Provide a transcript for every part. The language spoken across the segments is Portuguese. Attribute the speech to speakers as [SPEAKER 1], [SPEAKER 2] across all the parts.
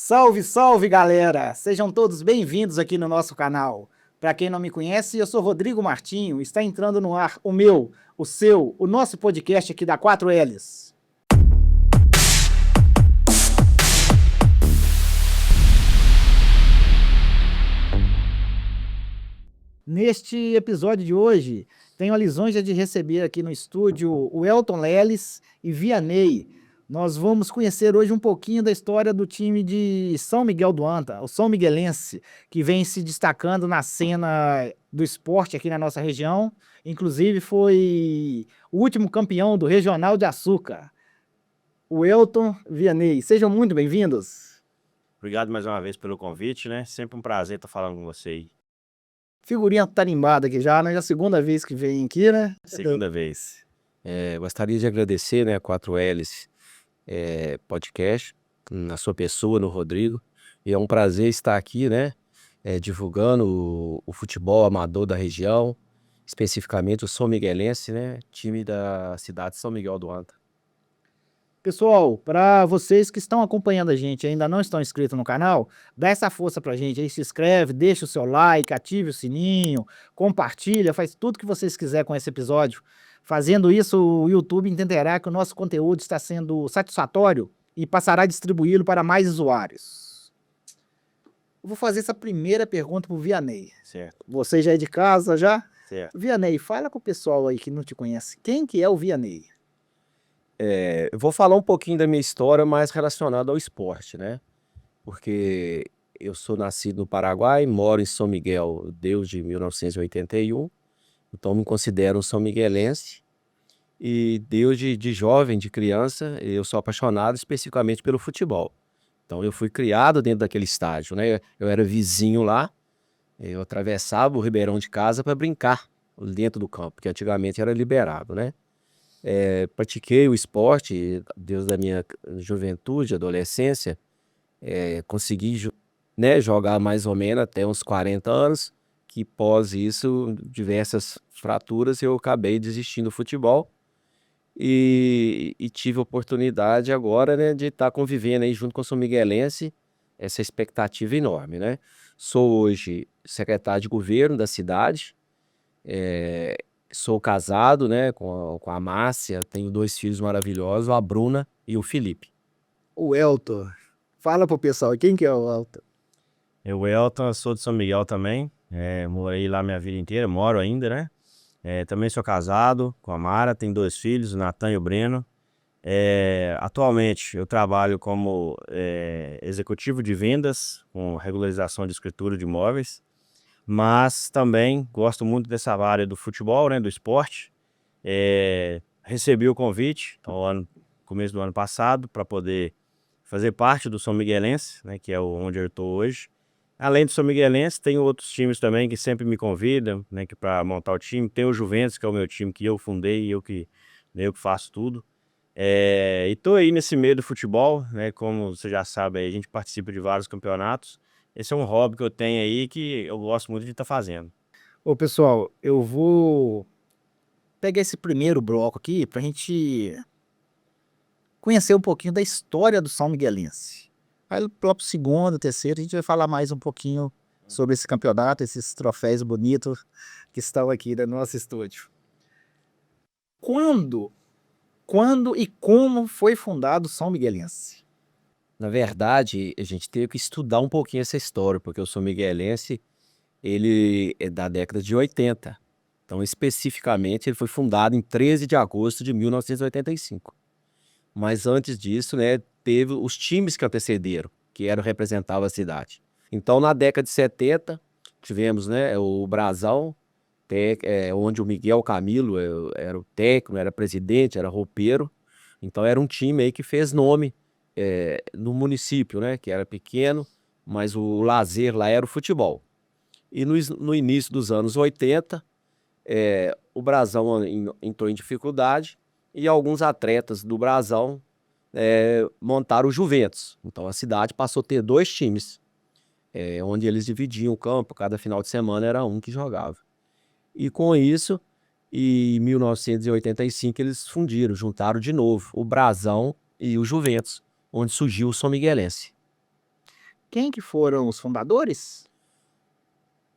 [SPEAKER 1] Salve, salve, galera! Sejam todos bem-vindos aqui no nosso canal. Para quem não me conhece, eu sou Rodrigo Martinho. Está entrando no ar o meu, o seu, o nosso podcast aqui da 4Ls. Neste episódio de hoje, tenho a lisonja de receber aqui no estúdio o Elton Leles e Vianney. Nós vamos conhecer hoje um pouquinho da história do time de São Miguel do Anta, o São Miguelense, que vem se destacando na cena do esporte aqui na nossa região. Inclusive foi o último campeão do Regional de Açúcar, o Elton Vianney. Sejam muito bem-vindos.
[SPEAKER 2] Obrigado mais uma vez pelo convite, né? Sempre um prazer estar falando com você aí.
[SPEAKER 1] Figurinha tarimbada aqui já, né? É a segunda vez que vem aqui, né?
[SPEAKER 2] Segunda vez.
[SPEAKER 3] Gostaria de agradecer, né, a 4Ls podcast, na sua pessoa, no Rodrigo. E é um prazer estar aqui, né, divulgando o futebol amador da região, especificamente o São Miguelense, né, time da cidade de São Miguel do Anta.
[SPEAKER 1] Pessoal, para vocês que estão acompanhando a gente e ainda não estão inscritos no canal, dá essa força pra gente aí, se inscreve, deixa o seu like, ative o sininho, compartilha, faz tudo que vocês quiserem com esse episódio. Fazendo isso, o YouTube entenderá que o nosso conteúdo está sendo satisfatório e passará a distribuí-lo para mais usuários. Eu vou fazer essa primeira pergunta pro Vianney.
[SPEAKER 2] Certo.
[SPEAKER 1] Você já é de casa, já?
[SPEAKER 2] Certo.
[SPEAKER 1] Vianney, fala com o pessoal aí que não te conhece. Quem que é o Vianney?
[SPEAKER 3] Eu vou falar um pouquinho da minha história mais relacionada ao esporte, né? Porque eu sou nascido no Paraguai, moro em São Miguel desde 1981, então me considero um são miguelense. E desde de jovem, de criança, eu sou apaixonado especificamente pelo futebol. Então eu fui criado dentro daquele estádio, né? Eu era vizinho lá, eu atravessava o Ribeirão de casa para brincar dentro do campo, que antigamente era liberado, né? Pratiquei o esporte desde a minha juventude, adolescência, consegui né, jogar mais ou menos até uns 40 anos, que pós isso, diversas fraturas, eu acabei desistindo do futebol e tive a oportunidade agora, né, de estar convivendo aí junto com o São Miguelense, essa expectativa enorme, né? Sou hoje secretário de governo da cidade, sou casado, né, com a Márcia, tenho 2 filhos maravilhosos, a Bruna e o Felipe.
[SPEAKER 1] O Elton. Fala pro pessoal, quem que é o Elton?
[SPEAKER 2] Eu, Elton, sou de São Miguel também. Morei lá minha vida inteira, moro ainda, né? Também sou casado com a Mara, tenho 2 filhos, o Natan e o Breno. Atualmente eu trabalho como executivo de vendas, com regularização de escritura de imóveis, mas também gosto muito dessa área do futebol, né, do esporte. Recebi o convite no começo do ano passado para poder fazer parte do São Miguelense, né, que é onde eu estou hoje. Além do São Miguelense, tem outros times também que sempre me convidam, né, para montar o time. Tem o Juventus, que é o meu time que eu fundei, eu que faço tudo. E estou aí nesse meio do futebol, né, como você já sabe, aí, a gente participa de vários campeonatos. Esse é um hobby que eu tenho aí que eu gosto muito de estar fazendo.
[SPEAKER 1] Ô, pessoal, eu vou pegar esse primeiro bloco aqui pra gente conhecer um pouquinho da história do São Miguelense. Aí pro segundo, terceiro, a gente vai falar mais um pouquinho sobre esse campeonato, esses troféus bonitos que estão aqui no nosso estúdio. Quando e como foi fundado o São Miguelense?
[SPEAKER 3] Na verdade, a gente teve que estudar um pouquinho essa história, porque o São Miguelense, ele é da década de 80. Então, especificamente, ele foi fundado em 13 de agosto de 1985. Mas antes disso, né, teve os times que antecederam, que representavam a cidade. Então, na década de 70, tivemos, né, o Brasão, onde o Miguel Camilo era o técnico, era presidente, era roupeiro. Então, era um time aí que fez nome no município, né, que era pequeno, mas o lazer lá era o futebol. E no início dos anos 80, o Brasão entrou em dificuldade e alguns atletas do Brasão montaram o Juventus. Então a cidade passou a ter 2 times, onde eles dividiam o campo, cada final de semana era um que jogava. E com isso, em 1985, eles fundiram, juntaram de novo o Brasão e o Juventus, onde surgiu o São Miguelense.
[SPEAKER 1] Quem que foram os fundadores?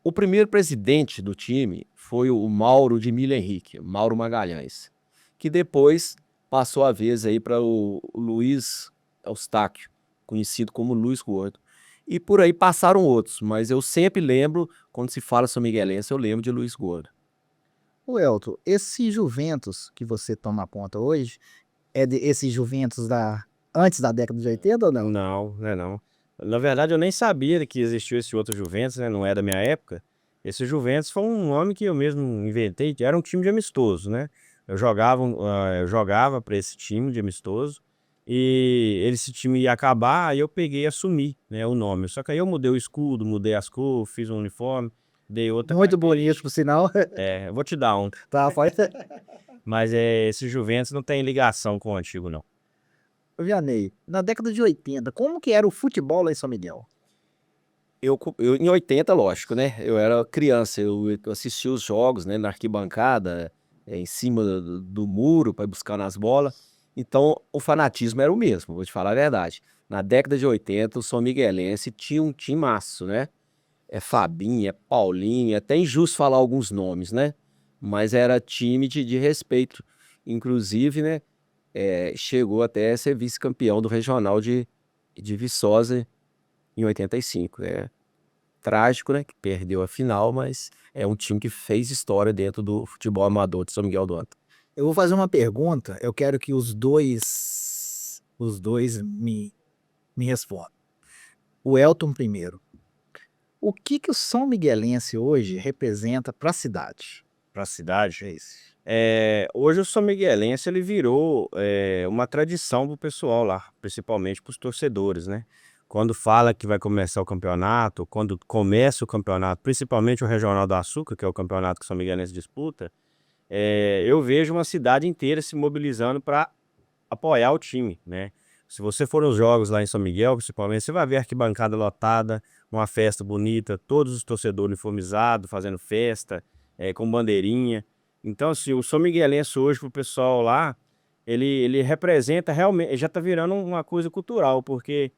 [SPEAKER 3] O primeiro presidente do time foi o Mauro de Mila Henrique, Mauro Magalhães, que depois passou a vez aí para o Luiz Eustáquio, conhecido como Luiz Gordo. E por aí passaram outros, mas eu sempre lembro, quando se fala São Miguelense, eu lembro de Luiz Gordo.
[SPEAKER 1] O Elton, esse Juventus que você toma conta hoje, é esse Juventus antes da década de 80 ou não?
[SPEAKER 2] Não, não é não. Na verdade, eu nem sabia que existiu esse outro Juventus, né? Não é da minha época. Esse Juventus foi um nome que eu mesmo inventei, que era um time de amistoso, né? Eu jogava para esse time de amistoso e esse time ia acabar, aí eu peguei e assumi, né, o nome. Só que aí eu mudei o escudo, mudei as cores, fiz um uniforme, dei outra
[SPEAKER 1] Muito bonito, por sinal.
[SPEAKER 2] eu vou te dar um,
[SPEAKER 1] Tá, pode ser.
[SPEAKER 2] mas esse Juventus não tem ligação com o antigo, não.
[SPEAKER 1] Vianney, na década de 80, como que era o futebol lá em São Miguel?
[SPEAKER 3] Em 80, lógico, né? Eu era criança, eu assistia os jogos, né, na arquibancada, em cima do muro para buscar nas bolas. Então, o fanatismo era o mesmo, vou te falar a verdade. Na década de 80, o São Miguelense tinha um timaço, né? É Fabinho, é Paulinho, é até injusto falar alguns nomes, né? Mas era time de respeito. Inclusive, né? Chegou até a ser vice-campeão do Regional de Viçosa em 85. É trágico, né? Que perdeu a final, mas é um time que fez história dentro do futebol amador de São Miguel do Antão.
[SPEAKER 1] Eu vou fazer uma pergunta, eu quero que os dois me respondam. O Elton primeiro. O que o São Miguelense hoje representa para a cidade?
[SPEAKER 2] Para a cidade.
[SPEAKER 1] É isso.
[SPEAKER 2] Hoje o São Miguelense ele virou uma tradição pro pessoal lá, principalmente para os torcedores, né? Quando fala que vai começar o campeonato, quando começa o campeonato, principalmente o Regional do Açúcar, que é o campeonato que o São Miguelense disputa, eu vejo uma cidade inteira se mobilizando para apoiar o time, né? Se você for nos jogos lá em São Miguel, principalmente, você vai ver a arquibancada lotada, uma festa bonita, todos os torcedores uniformizados, fazendo festa, com bandeirinha. Então, assim, o São Miguelense hoje, pro pessoal lá, ele representa realmente, já tá virando uma coisa cultural, porque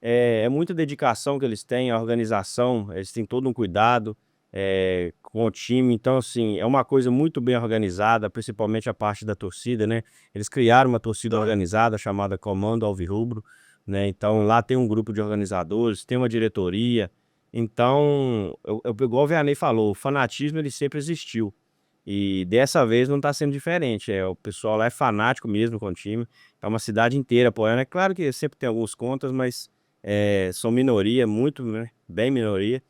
[SPEAKER 2] é muita dedicação que eles têm, a organização, eles têm todo um cuidado com o time. Então, assim, é uma coisa muito bem organizada, principalmente a parte da torcida, né? Eles criaram uma torcida organizada chamada Comando Alvirrubro, né? Então, lá tem um grupo de organizadores, tem uma diretoria. Então, igual o Vianney falou, o fanatismo ele sempre existiu. E dessa vez não está sendo diferente. O pessoal lá é fanático mesmo com o time. É uma cidade inteira apoiando. É claro que sempre tem alguns contras, mas são minoria, muito, né? Bem minoria.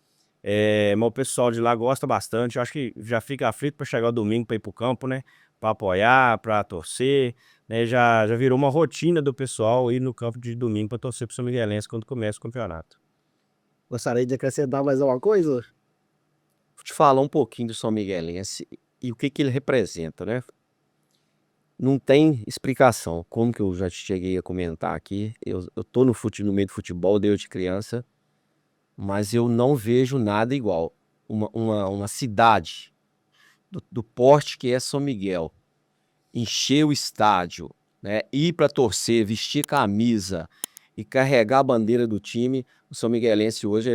[SPEAKER 2] Mas o pessoal de lá gosta bastante. Eu acho que já fica aflito para chegar o domingo para ir pro campo, né? Para apoiar, para torcer, né? Já virou uma rotina do pessoal ir no campo de domingo para torcer pro São Miguelense quando começa o campeonato.
[SPEAKER 1] Gostaria de acrescentar mais alguma coisa?
[SPEAKER 3] Vou te falar um pouquinho do São Miguelense e o que ele representa, né? Não tem explicação, como que eu já cheguei a comentar aqui, eu tô no meio do futebol desde criança, mas eu não vejo nada igual. Uma cidade do porte que é São Miguel, encher o estádio, né? Ir para torcer, vestir camisa e carregar a bandeira do time. O São Miguelense hoje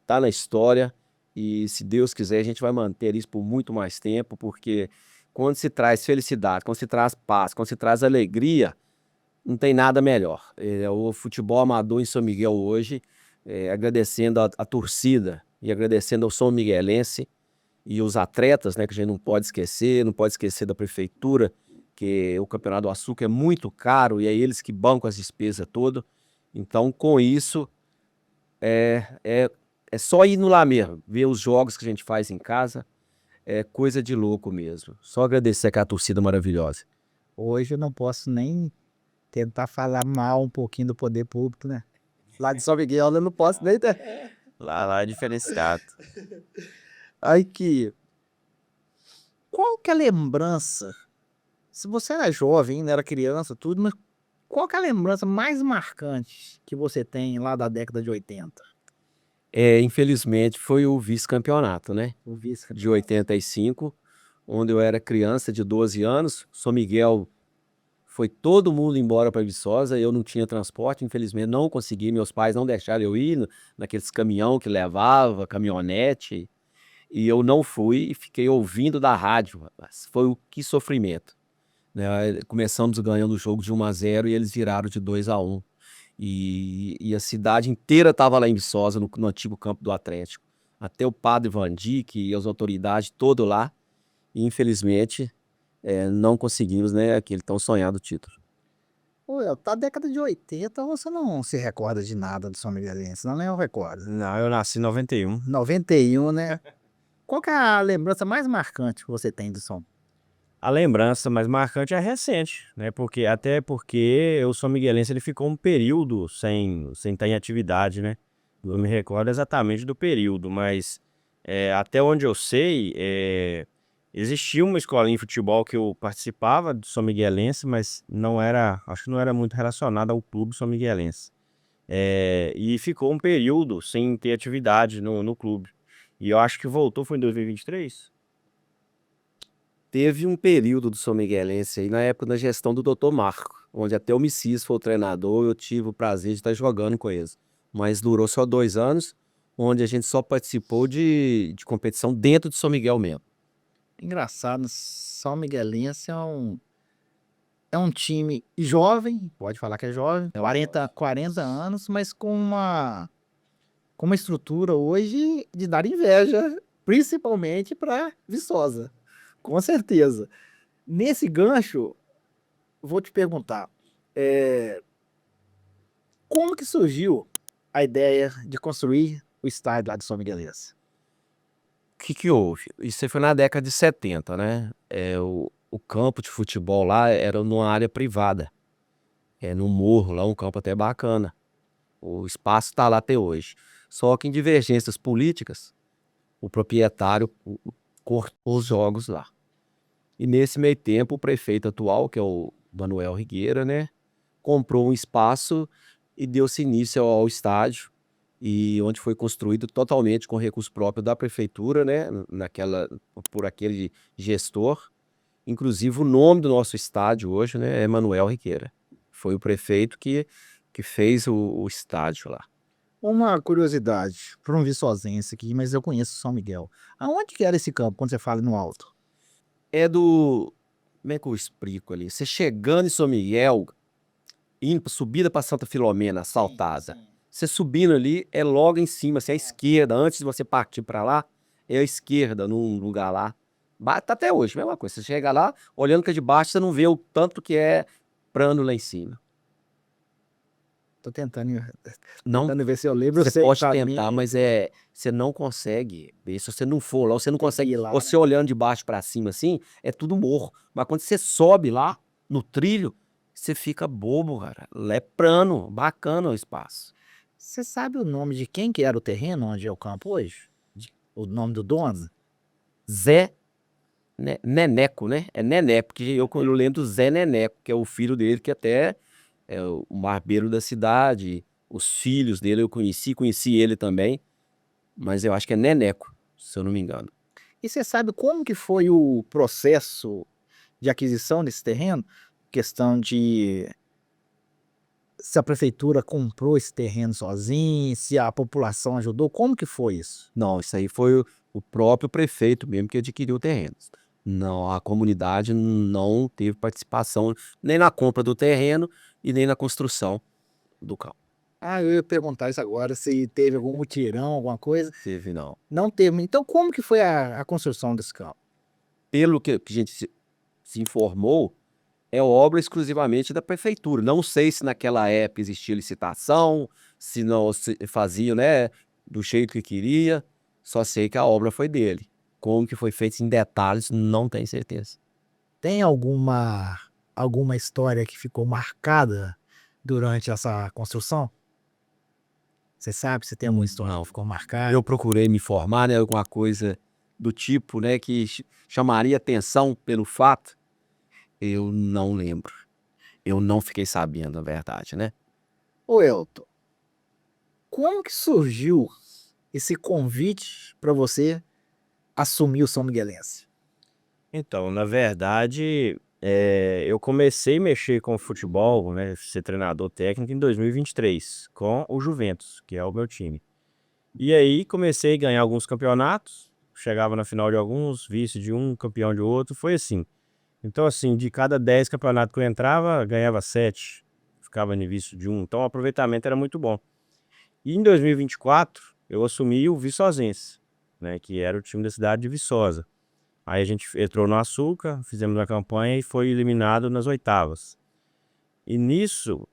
[SPEAKER 3] tá na história e, se Deus quiser, a gente vai manter isso por muito mais tempo, porque quando se traz felicidade, quando se traz paz, quando se traz alegria, não tem nada melhor. O futebol amador em São Miguel hoje, agradecendo a torcida e agradecendo ao São Miguelense e os atletas, né, que a gente não pode esquecer da prefeitura, que o Campeonato do Açúcar é muito caro e é eles que bancam as despesas todas. Então, com isso, é só ir no lá mesmo, ver os jogos que a gente faz em casa, é coisa de louco mesmo. Só agradecer aquela torcida maravilhosa.
[SPEAKER 1] Hoje eu não posso nem tentar falar mal um pouquinho do poder público, né? Lá de São Miguel eu não posso nem ter.
[SPEAKER 2] Lá é diferenciado.
[SPEAKER 1] Aí qual que é a lembrança? Se você era jovem, ainda era criança, tudo, mas qual que é a lembrança mais marcante que você tem lá da década de 80?
[SPEAKER 3] Infelizmente, foi o vice-campeonato, né?
[SPEAKER 1] O vice
[SPEAKER 3] De 85, onde eu era criança de 12 anos. São Miguel foi todo mundo embora para Viçosa, eu não tinha transporte, infelizmente não consegui, meus pais não deixaram eu ir naqueles caminhão que levava, caminhonete, e eu não fui e fiquei ouvindo da rádio, rapaz. Foi o que sofrimento, né? Começamos ganhando o jogo de 1-0 e eles viraram de 2-1. E a cidade inteira estava lá em Viçosa, no antigo campo do Atlético. Até o padre Vandic e as autoridades todos lá. E infelizmente não conseguimos, né, aquele tão sonhado título.
[SPEAKER 1] Ô, Elton, da década de 80 você não se recorda de nada do São Miguelense, não, nem eu recordo.
[SPEAKER 2] Não, eu nasci em 91.
[SPEAKER 1] 91, né? Qual que é a lembrança mais marcante que você tem do São?
[SPEAKER 2] A lembrança mais marcante é recente, né? Até porque o São Miguelense ele ficou um período sem estar em atividade, né? Não me recordo exatamente do período, mas até onde eu sei, existia uma escolinha de futebol que eu participava do São Miguelense, mas acho que não era muito relacionada ao clube São Miguelense. E ficou um período sem ter atividade no clube. E eu acho que voltou, foi em 2023?
[SPEAKER 3] Teve um período do São Miguelense aí na época da gestão do Dr. Marco, onde até o Messias foi o treinador, eu tive o prazer de estar jogando com eles. Mas durou só 2 anos, onde a gente só participou de competição dentro de São Miguel mesmo.
[SPEAKER 1] Engraçado, São Miguelense é um time jovem, pode falar que é jovem, 40 anos, mas com uma estrutura hoje de dar inveja, principalmente para Viçosa, com certeza. Nesse gancho, vou te perguntar, como que surgiu a ideia de construir o estádio lá de São Miguelense?
[SPEAKER 3] O que que houve? Isso aí foi na década de 70, né? O campo de futebol lá era numa área privada, no morro lá, um campo até bacana. O espaço está lá até hoje. Só que em divergências políticas, o proprietário cortou os jogos lá. E nesse meio tempo, o prefeito atual, que é o Manuel Rigueira, né, comprou um espaço e deu-se início ao estádio, e onde foi construído totalmente com recurso próprio da prefeitura, né, por aquele gestor. Inclusive, o nome do nosso estádio hoje, né, é Manuel Rigueira. Foi o prefeito que fez o estádio lá.
[SPEAKER 1] Uma curiosidade, para um viçosense aqui, mas eu conheço São Miguel. Aonde que era esse campo, quando você fala no alto?
[SPEAKER 3] Como é que eu explico ali? Você chegando em São Miguel, subida para Santa Filomena, assaltada. Você subindo ali, é logo em cima, assim, à esquerda, antes de você partir para lá, é à esquerda, num lugar lá. Tá até hoje, mesma coisa. Você chega lá, olhando que é de baixo, você não vê o tanto que é plano lá em cima.
[SPEAKER 1] Tô tentando
[SPEAKER 3] Não,
[SPEAKER 1] ver se eu lembro.
[SPEAKER 3] você
[SPEAKER 1] Eu sei que
[SPEAKER 3] pode
[SPEAKER 1] tá
[SPEAKER 3] tentar,
[SPEAKER 1] bem-
[SPEAKER 3] mas você não consegue ver. Se você não for lá, você não
[SPEAKER 1] Tem que
[SPEAKER 3] consegue.
[SPEAKER 1] ir lá,
[SPEAKER 3] Você olhando de baixo para cima assim, é tudo morro. Mas quando você sobe lá, no trilho, você fica bobo, cara. Lá é plano, bacana o espaço.
[SPEAKER 1] Você sabe o nome de quem que era o terreno onde é o campo hoje? O nome do dono?
[SPEAKER 3] Zé Neneco, né? É Nené, porque eu lembro do Zé Neneco, que é o filho dele, que até é o barbeiro da cidade. Os filhos dele eu conheci ele também, mas eu acho que é Neneco, se eu não me engano.
[SPEAKER 1] E você sabe como que foi o processo de aquisição desse terreno? Questão de se a prefeitura comprou esse terreno sozinho, se a população ajudou, como que foi isso?
[SPEAKER 3] Não, isso aí foi o próprio prefeito mesmo que adquiriu o terreno. Não, a comunidade não teve participação nem na compra do terreno e nem na construção do campo.
[SPEAKER 1] Ah, eu ia perguntar isso agora, se teve algum mutirão, alguma coisa.
[SPEAKER 3] Teve não.
[SPEAKER 1] Não teve. Então, como que foi a construção desse campo?
[SPEAKER 3] Pelo que a gente se informou, é obra exclusivamente da prefeitura. Não sei se naquela época existia licitação, se não se faziam, né, do jeito que queria. Só sei que a obra foi dele. Como que foi feito em detalhes, não tenho certeza.
[SPEAKER 1] Tem alguma história que ficou marcada durante essa construção? Você sabe se tem alguma história
[SPEAKER 3] Não.
[SPEAKER 1] que ficou marcada?
[SPEAKER 3] Eu procurei me informar, né, alguma coisa do tipo, né, que chamaria atenção pelo fato. Eu não lembro. Eu não fiquei sabendo, na verdade, né?
[SPEAKER 1] Ô Elton, como que surgiu esse convite para você assumir o São Miguelense?
[SPEAKER 2] Então, na verdade, eu comecei a mexer com futebol, né, ser treinador técnico em 2023, com o Juventus, que é o meu time. E aí comecei a ganhar alguns campeonatos, chegava na final de alguns, vice de um, campeão de outro, foi assim. Então, assim, de cada 10 campeonatos que eu entrava, ganhava 7, ficava em vice de um. Então, o aproveitamento era muito bom. E em 2024, eu assumi o Viçosense, né, que era o time da cidade de Viçosa. Aí a gente entrou no Açúcar, fizemos uma campanha e foi eliminado nas oitavas. E nisso,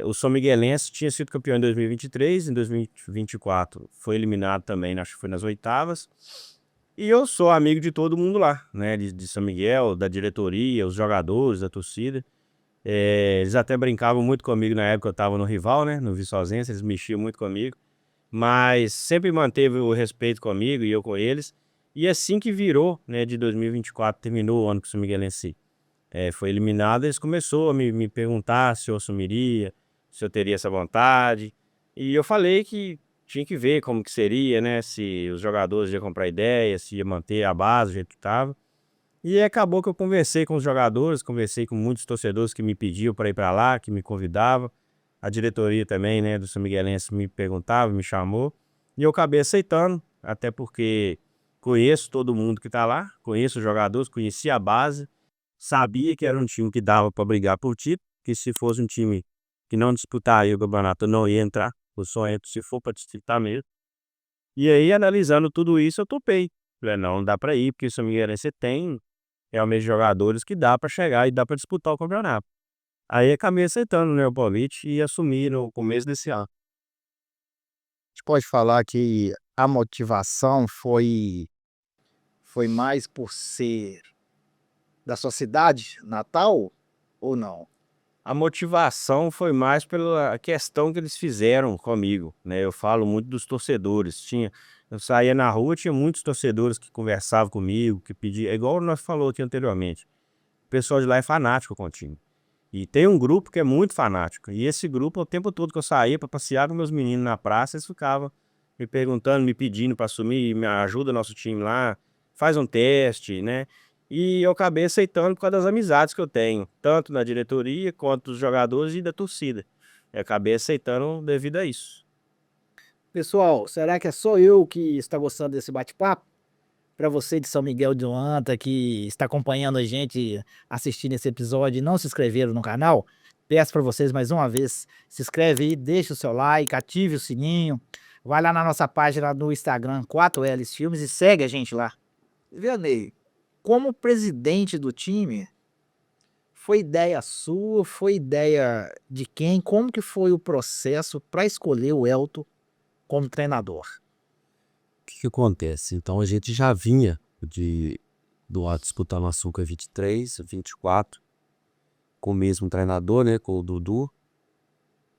[SPEAKER 2] o São Miguelense tinha sido campeão em 2023, em 2024 foi eliminado também, acho que foi nas oitavas. E eu sou amigo de todo mundo lá, né, de São Miguel, da diretoria, os jogadores, da torcida. Eles até brincavam muito comigo na época, eu estava no rival, né, no Viçosense, eles mexiam muito comigo. Mas sempre manteve o respeito comigo e eu com eles. E assim que virou, né, de 2024, terminou o ano que o São Miguelense foi eliminado, eles começaram a me perguntar se eu assumiria, se eu teria essa vontade. E eu falei que tinha que ver como que seria, né, se os jogadores iam comprar ideia, se ia manter a base do jeito que estava. E acabou que eu conversei com os jogadores, conversei com muitos torcedores que me pediam para ir para lá, que me convidavam. A diretoria também, né, do São Miguelense me perguntava, me chamou. E eu acabei aceitando, até porque conheço todo mundo que está lá, conheço os jogadores, conheci a base, sabia que era um time que dava para brigar por título, que se fosse um time que não disputaria o campeonato, eu não ia entrar. Eu só entro se for para disputar mesmo. E aí, analisando tudo isso, eu topei. Falei, não dá para ir, porque o São Miguelense tem realmente jogadores que dá para chegar e dá para disputar o campeonato. Aí acabei aceitando, né, o convite e assumi no começo desse ano.
[SPEAKER 1] A gente pode falar que a motivação foi mais por ser da sua cidade natal ou não?
[SPEAKER 2] A motivação foi mais pela questão que eles fizeram comigo, né? Eu falo muito dos torcedores. Eu saía na rua, tinha muitos torcedores que conversavam comigo, que pediam, é igual nós falou aqui anteriormente. O pessoal de lá é fanático com o time. E tem um grupo que é muito fanático. E esse grupo, o tempo todo que eu saía para passear com meus meninos na praça, eles ficavam me perguntando, me pedindo para assumir, me ajuda nosso time lá, faz um teste, né? E eu acabei aceitando por causa das amizades que eu tenho, tanto na diretoria quanto dos jogadores e da torcida. Eu acabei aceitando devido a isso.
[SPEAKER 1] Pessoal, será que é só eu que está gostando desse bate-papo? Para você de São Miguel de Oanta que está acompanhando a gente assistindo esse episódio e não se inscreveram no canal, peço para vocês mais uma vez, se inscreve aí, deixa o seu like, ative o sininho, vai lá na nossa página no Instagram, 4Ls Filmes e segue a gente lá. Vianney, como presidente do time, foi ideia sua, foi ideia de quem? Como que foi o processo para escolher o Elton como treinador?
[SPEAKER 3] Que acontece? Então a gente já vinha do ato disputando Açúcar 23, 24, com o mesmo treinador, né, com o Dudu.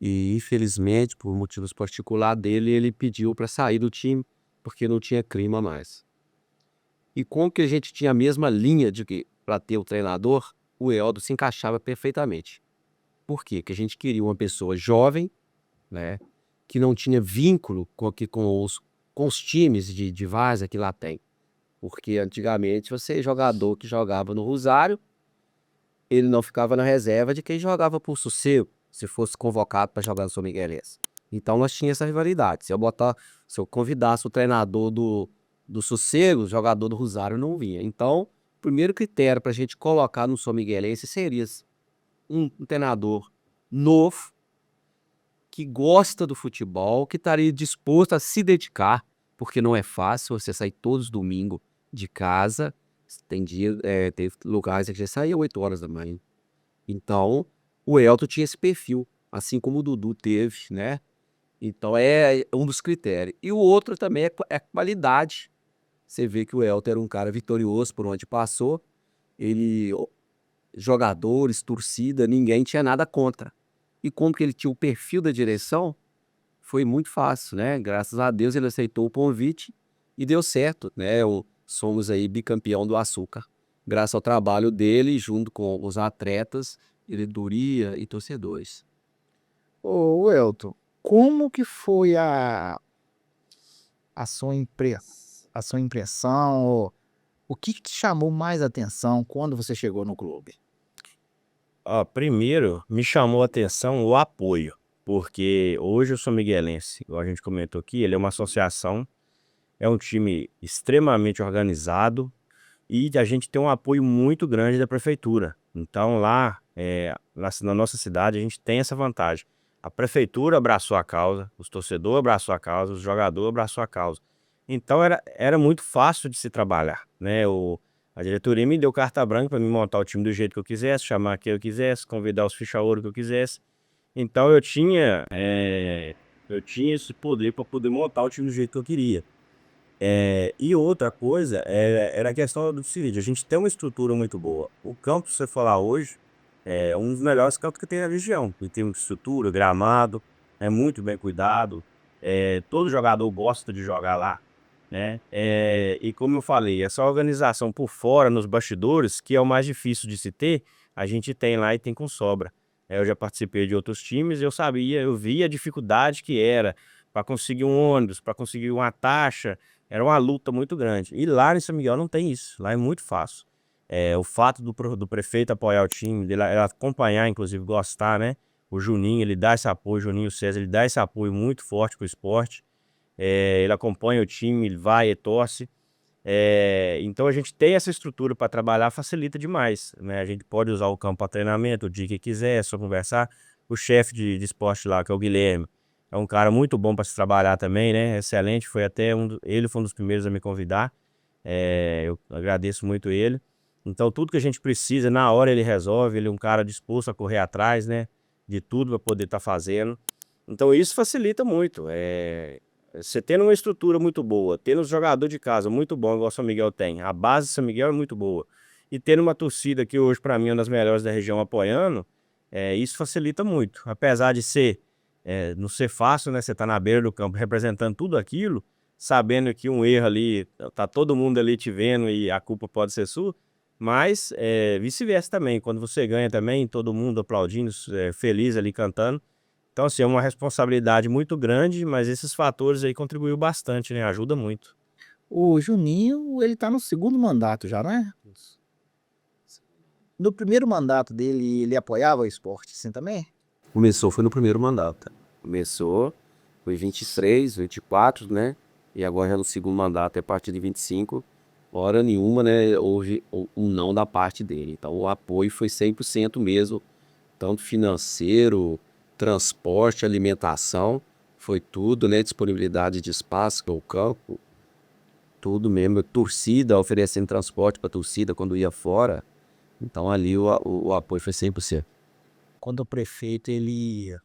[SPEAKER 3] E infelizmente, por motivos particulares dele, ele pediu para sair do time porque não tinha clima mais. E como que a gente tinha a mesma linha de que para ter o treinador, o Eldo se encaixava perfeitamente. Por quê? Que a gente queria uma pessoa jovem, né, que não tinha vínculo com os times de várzea que lá tem. Porque antigamente você jogador que jogava no Rosário, ele não ficava na reserva de quem jogava por Sossego, se fosse convocado para jogar no São Miguelense. Então nós tínhamos essa rivalidade. Se eu convidasse o treinador do Sossego, o jogador do Rosário não vinha. Então, o primeiro critério para a gente colocar no São Miguelense seria um treinador novo, que gosta do futebol, que estaria disposto a se dedicar, porque não é fácil você sair todos os domingos de casa. Teve lugares que você saía 8 horas da manhã. Então, o Elton tinha esse perfil, assim como o Dudu teve, né? Então, é um dos critérios. E o outro também é qualidade. Você vê que o Elton era um cara vitorioso por onde passou. Jogadores, torcida, ninguém tinha nada contra. E como que ele tinha o perfil da direção, foi muito fácil, né? Graças a Deus ele aceitou o convite e deu certo, né? Somos aí bicampeão do Açúcar, graças ao trabalho dele junto com os atletas, diretoria e torcedores.
[SPEAKER 1] Ô, Elton, como que foi a sua impressão, O que te chamou mais atenção quando você chegou no clube?
[SPEAKER 2] Ó, primeiro me chamou a atenção o apoio, porque hoje eu sou miguelense, igual a gente comentou aqui, ele é uma associação, é um time extremamente organizado e a gente tem um apoio muito grande da prefeitura. Então lá, na nossa cidade, a gente tem essa vantagem. A prefeitura abraçou a causa, os torcedores abraçou a causa, os jogadores abraçou a causa. Então era muito fácil de se trabalhar, né? A diretoria me deu carta branca para me montar o time do jeito que eu quisesse, chamar quem eu quisesse, convidar os ficha-ouro que eu quisesse. Então eu tinha esse poder para poder montar o time do jeito que eu queria. E outra coisa era a questão do seguinte, a gente tem uma estrutura muito boa. O campo, se você falar hoje, é um dos melhores campos que tem na região. Em termos de estrutura, gramado, é muito bem cuidado. Todo jogador gosta de jogar lá, né? E como eu falei, essa organização por fora, nos bastidores, que é o mais difícil de se ter, a gente tem lá e tem com sobra. Eu já participei de outros times, eu via a dificuldade que era para conseguir um ônibus, para conseguir uma taxa, era uma luta muito grande. E lá em São Miguel não tem isso, lá é muito fácil. O fato do prefeito apoiar o time, dele acompanhar, inclusive gostar, né? O Juninho, ele dá esse apoio, o Juninho César, ele dá esse apoio muito forte pro esporte. Ele acompanha o time, ele vai e torce. Então a gente tem essa estrutura para trabalhar, facilita demais, né? A gente pode usar o campo para treinamento o dia que quiser, é só conversar. O chefe de esporte lá, que é o Guilherme, é um cara muito bom para se trabalhar também, né? Excelente, ele foi um dos primeiros a me convidar. Eu agradeço muito ele. Então tudo que a gente precisa, na hora ele resolve, ele é um cara disposto a correr atrás, né? De tudo para poder estar fazendo. Então isso facilita muito. Você tendo uma estrutura muito boa, tendo os jogadores de casa muito bom, igual o São Miguel tem, a base de São Miguel é muito boa, e tendo uma torcida que hoje para mim é uma das melhores da região apoiando, isso facilita muito. Apesar de não ser fácil, né? Você tá na beira do campo representando tudo aquilo, sabendo que um erro ali, tá todo mundo ali te vendo e a culpa pode ser sua, mas vice-versa também, quando você ganha também, todo mundo aplaudindo, feliz ali cantando. Então, assim, é uma responsabilidade muito grande, mas esses fatores aí contribuiu bastante, né? Ajuda muito.
[SPEAKER 1] O Juninho, ele tá no segundo mandato já, não é? No primeiro mandato dele, ele apoiava o esporte, assim também?
[SPEAKER 3] Começou, foi no primeiro mandato. Começou, foi 23, 24, né? E agora já no segundo mandato, é a partir de 25. Hora nenhuma, né? Houve um não da parte dele. Então o apoio foi 100% mesmo, tanto financeiro, transporte, alimentação, foi tudo, né? Disponibilidade de espaço, o campo, tudo mesmo. Torcida, oferecendo transporte para torcida quando ia fora. Então ali o apoio foi 100%.
[SPEAKER 1] Quando o prefeito, ele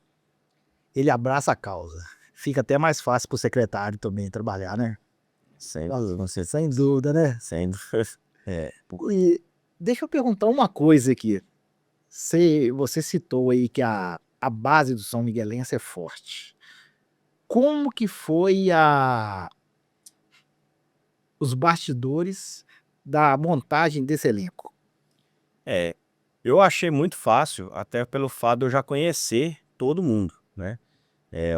[SPEAKER 1] abraça a causa. Fica até mais fácil pro secretário também trabalhar, né? Sem dúvida, né?
[SPEAKER 2] Sem
[SPEAKER 1] E deixa eu perguntar uma coisa aqui. Você citou aí que a base do São Miguelense é forte. Como que foi os bastidores da montagem desse elenco?
[SPEAKER 2] Eu achei muito fácil, até pelo fato de eu já conhecer todo mundo, né?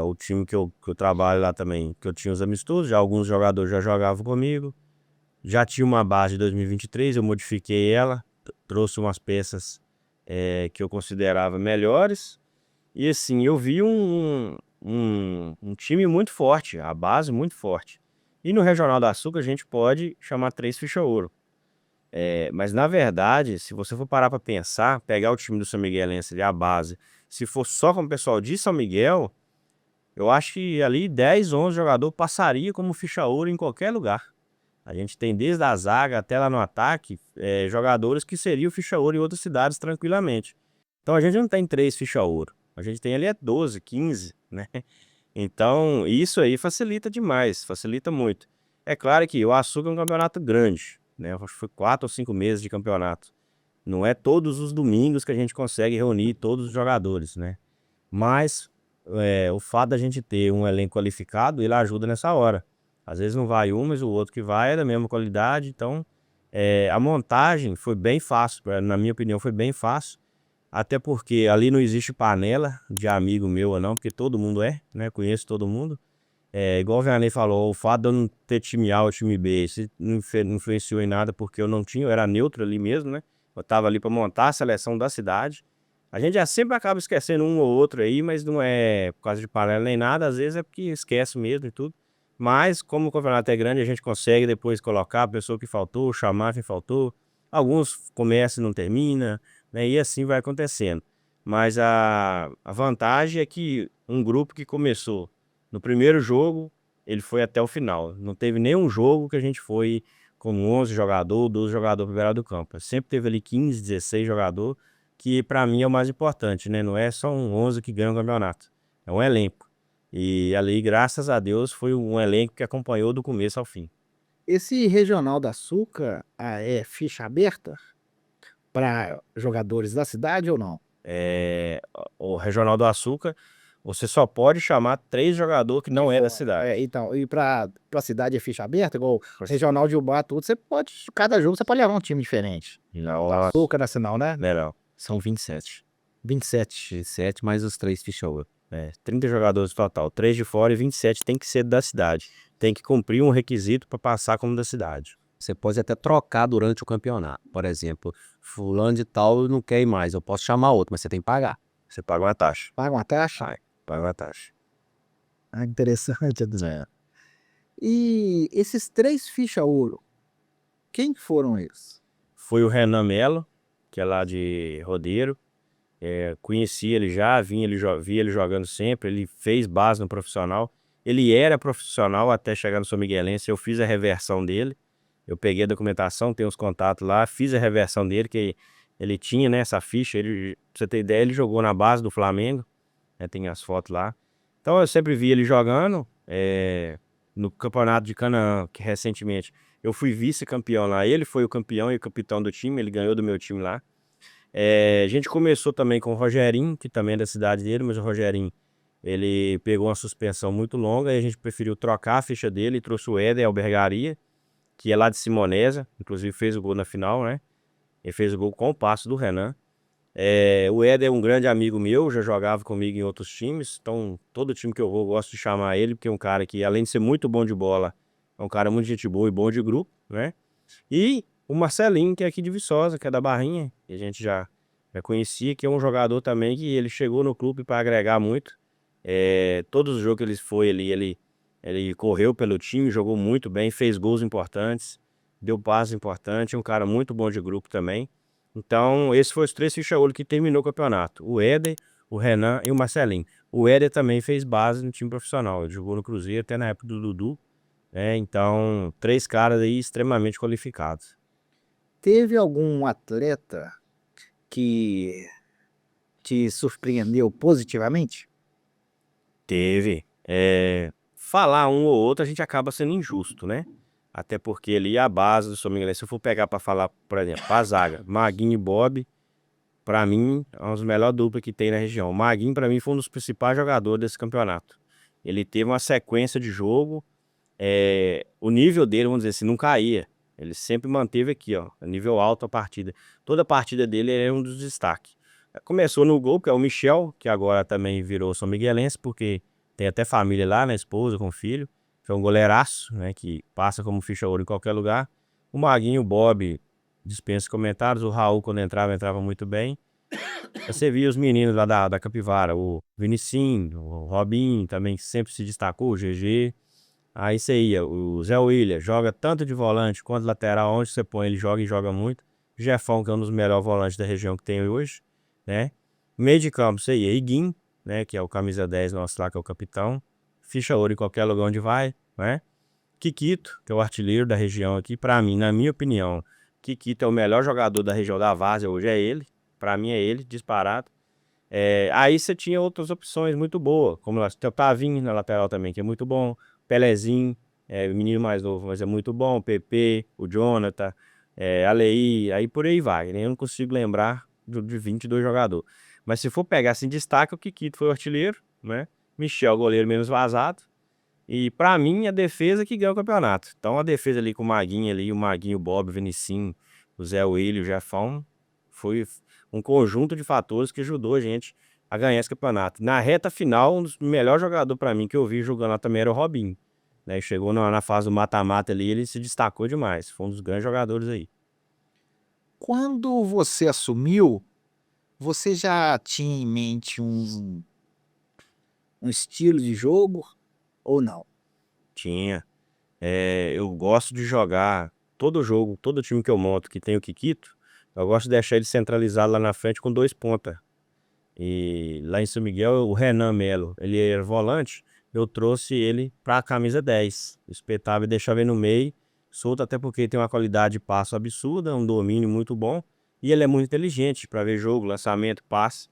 [SPEAKER 2] O time que eu trabalho lá também, que eu tinha os amistosos, já alguns jogadores já jogavam comigo. Já tinha uma base de 2023, eu modifiquei ela, trouxe umas peças que eu considerava melhores. E assim, eu vi um time muito forte, a base muito forte. E no Regional da Açúcar a gente pode chamar 3 ficha-ouro. Mas na verdade, se você for parar para pensar, pegar o time do São Miguelense ali, a base, se for só com o pessoal de São Miguel, eu acho que ali 10, 11 jogadores passaria como ficha-ouro em qualquer lugar. A gente tem desde a zaga até lá no ataque, jogadores que seriam ficha-ouro em outras cidades tranquilamente. Então a gente não tem 3 ficha-ouro, a gente tem ali 12, 15, né? Então isso aí facilita demais, facilita muito. É claro que o Açúcar é um campeonato grande, né? Acho que foi 4 ou 5 meses de campeonato. Não é todos os domingos que a gente consegue reunir todos os jogadores, né? Mas o fato da gente ter um elenco qualificado, ele ajuda nessa hora. Às vezes não vai um, mas o outro que vai é da mesma qualidade. Então, a montagem foi bem fácil, na minha opinião, foi bem fácil. Até porque ali não existe panela de amigo meu ou não, porque todo mundo né? Conheço todo mundo. Igual o Vianney falou, o fato de eu não ter time A ou time B, isso não influenciou em nada, porque eu não tinha, eu era neutro ali mesmo, né? Eu tava ali para montar a seleção da cidade. A gente já sempre acaba esquecendo um ou outro aí, mas não é por causa de panela nem nada, às vezes é porque esquece mesmo e tudo. Mas, como o campeonato é grande, a gente consegue depois colocar a pessoa que faltou, chamar quem faltou. Alguns começam e não termina, né? E assim vai acontecendo. Mas a vantagem é que um grupo que começou no primeiro jogo, ele foi até o final. Não teve nenhum jogo que a gente foi com 11 jogadores, 12 jogadores para beirada do campo. Sempre teve ali 15, 16 jogadores, que para mim é o mais importante, né? Não é só um 11 que ganha o campeonato, é um elenco. E ali, graças a Deus, foi um elenco que acompanhou do começo ao fim.
[SPEAKER 1] Esse Regional da Açúcar é ficha aberta para jogadores da cidade ou não?
[SPEAKER 2] O Regional do Açúcar, você só pode chamar 3 jogadores que não é da cidade.
[SPEAKER 1] Então, e para a cidade é ficha aberta, igual Regional de Ubá, tudo, você pode, cada jogo você pode levar um time diferente.
[SPEAKER 2] Não,
[SPEAKER 1] Açúcar Nacional, né?
[SPEAKER 2] não. São 27.
[SPEAKER 1] 27.
[SPEAKER 3] 27 mais os 3 fichou.
[SPEAKER 2] 30 jogadores total, 3 de fora e 27 tem que ser da cidade. Tem que cumprir um requisito para passar como da cidade.
[SPEAKER 3] Você pode até trocar durante o campeonato. Por exemplo, fulano de tal não quer ir mais, eu posso chamar outro, mas você tem que pagar.
[SPEAKER 2] Você paga uma taxa.
[SPEAKER 1] Paga uma taxa?
[SPEAKER 2] Paga uma taxa.
[SPEAKER 1] Ah, interessante, Adriano. E esses 3 ficha ouro, quem foram eles?
[SPEAKER 2] Foi o Renan Melo, que é lá de Rodeiro. Conheci ele já, vi ele jogando sempre. Ele fez base no profissional. Ele era profissional até chegar no São Miguelense. Eu fiz a reversão dele. Eu peguei a documentação, tenho os contatos lá, fiz a reversão dele, que ele tinha, né, essa ficha. Pra você ter ideia, ele jogou na base do Flamengo, né, tem as fotos lá. Então eu sempre vi ele jogando no campeonato de Canaã, que recentemente eu fui vice-campeão lá. Ele foi o campeão e o capitão do time, ele ganhou do meu time lá. A gente começou também com o Rogerinho, que também é da cidade dele, mas o Rogerinho, ele pegou uma suspensão muito longa e a gente preferiu trocar a ficha dele e trouxe o Éder Albergaria, que é lá de Simonésia, inclusive fez o gol na final, né? Ele fez o gol com o passe do Renan. O Éder é um grande amigo meu, já jogava comigo em outros times, então todo time que eu vou eu gosto de chamar ele, porque é um cara que, além de ser muito bom de bola, é um cara muito gente boa e bom de grupo, né? E o Marcelinho, que é aqui de Viçosa, que é da Barrinha, que a gente já conhecia, que é um jogador também que ele chegou no clube para agregar muito. Todos os jogos que ele foi ali, ele correu pelo time, jogou muito bem, fez gols importantes, deu passes importantes, é um cara muito bom de grupo também. Então, esses foram os 3 ficha-olho que terminou o campeonato. O Éder, o Renan e o Marcelinho. O Éder também fez base no time profissional, ele jogou no Cruzeiro até na época do Dudu. Então, 3 caras aí extremamente qualificados.
[SPEAKER 1] Teve algum atleta que te surpreendeu positivamente?
[SPEAKER 2] Teve. Falar um ou outro a gente acaba sendo injusto, né? Até porque ali a base do São Miguel, se eu for pegar para falar, por exemplo, a zaga, Maguinho e Bob, para mim, é uma das melhores duplas que tem na região. O Maguinho, para mim, foi um dos principais jogadores desse campeonato. Ele teve uma sequência de jogo, o nível dele, vamos dizer assim, não caía. Ele sempre manteve aqui, ó, nível alto a partida. Toda a partida dele é um dos destaques. Começou no gol, que é o Michel, que agora também virou São Miguelense, porque tem até família lá, né, esposa com filho. Foi um goleiraço, né, que passa como ficha ouro em qualquer lugar. O Maguinho, o Bob, dispensa comentários. O Raul, quando entrava muito bem. Você via os meninos lá da Capivara, o Vinicinho, o Robinho também, que sempre se destacou, o GG. Aí você ia, o Zé William, joga tanto de volante quanto lateral, onde você põe ele joga e joga muito. O Jefão, que é um dos melhores volantes da região que tem hoje, né? Meio de campo, você ia, Iguim, né, que é o camisa 10 nosso lá, que é o capitão. Ficha ouro em qualquer lugar onde vai, né? Kikito, que é o artilheiro da região aqui, pra mim, na minha opinião, Kikito é o melhor jogador da região da Várzea hoje, é ele. Pra mim é ele, disparado. Aí você tinha outras opções muito boas, como o Tavinho na lateral também, que é muito bom. Pelezinho, menino mais novo, mas é muito bom. O PP, o Jonathan, Alei, aí por aí vai, né? Eu não consigo lembrar de 22 jogadores. Mas se for pegar assim, destaca o Kikito foi o artilheiro, né? Michel, goleiro menos vazado. E pra mim, a defesa que ganha o campeonato. Então a defesa ali com o Maguinho ali, o Maguinho, o Bob, o Vinicinho, o Zé William, o Jefão, foi um conjunto de fatores que ajudou a gente a ganhar esse campeonato. Na reta final, um dos melhores jogadores para mim que eu vi jogando lá também era o Robinho. Né? Chegou na fase do mata-mata ali, ele se destacou demais. Foi um dos grandes jogadores aí.
[SPEAKER 1] Quando você assumiu, você já tinha em mente um estilo de jogo ou não?
[SPEAKER 2] Tinha. Eu gosto de jogar todo jogo, todo time que eu monto que tem o Kikito, eu gosto de deixar ele centralizado lá na frente com 2 pontas. E lá em São Miguel, o Renan Melo, ele era volante, eu trouxe ele pra camisa 10. Espetava e deixava ele no meio, solto, até porque ele tem uma qualidade de passo absurda, um domínio muito bom. E ele é muito inteligente pra ver jogo, lançamento, passe.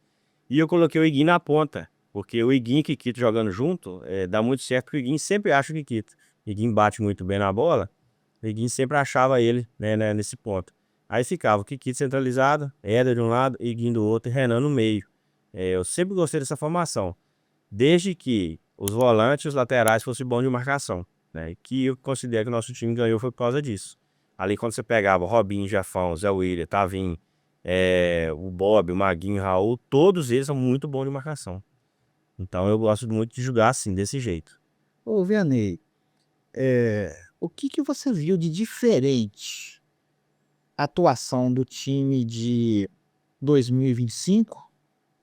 [SPEAKER 2] E eu coloquei o Iguinho na ponta, porque o Iguinho e o Kikito jogando junto, dá muito certo, porque o Iguinho sempre acha o Kikito. O Iguinho bate muito bem na bola, o Iguinho sempre achava ele, né, nesse ponto. Aí ficava o Kikito centralizado, Éder de um lado, Iguinho do outro e Renan no meio. Eu sempre gostei dessa formação, desde que os volantes e os laterais fossem bons de marcação, né? Que eu considero que o nosso time ganhou foi por causa disso. Ali quando você pegava o Robinho, Jafão, Zé William, Tavinho, o Bob, o Maguinho, o Raul, todos eles são muito bons de marcação. Então eu gosto muito de jogar assim, desse jeito.
[SPEAKER 1] Ô, Vianney, o que você viu de diferente a atuação do time de 2025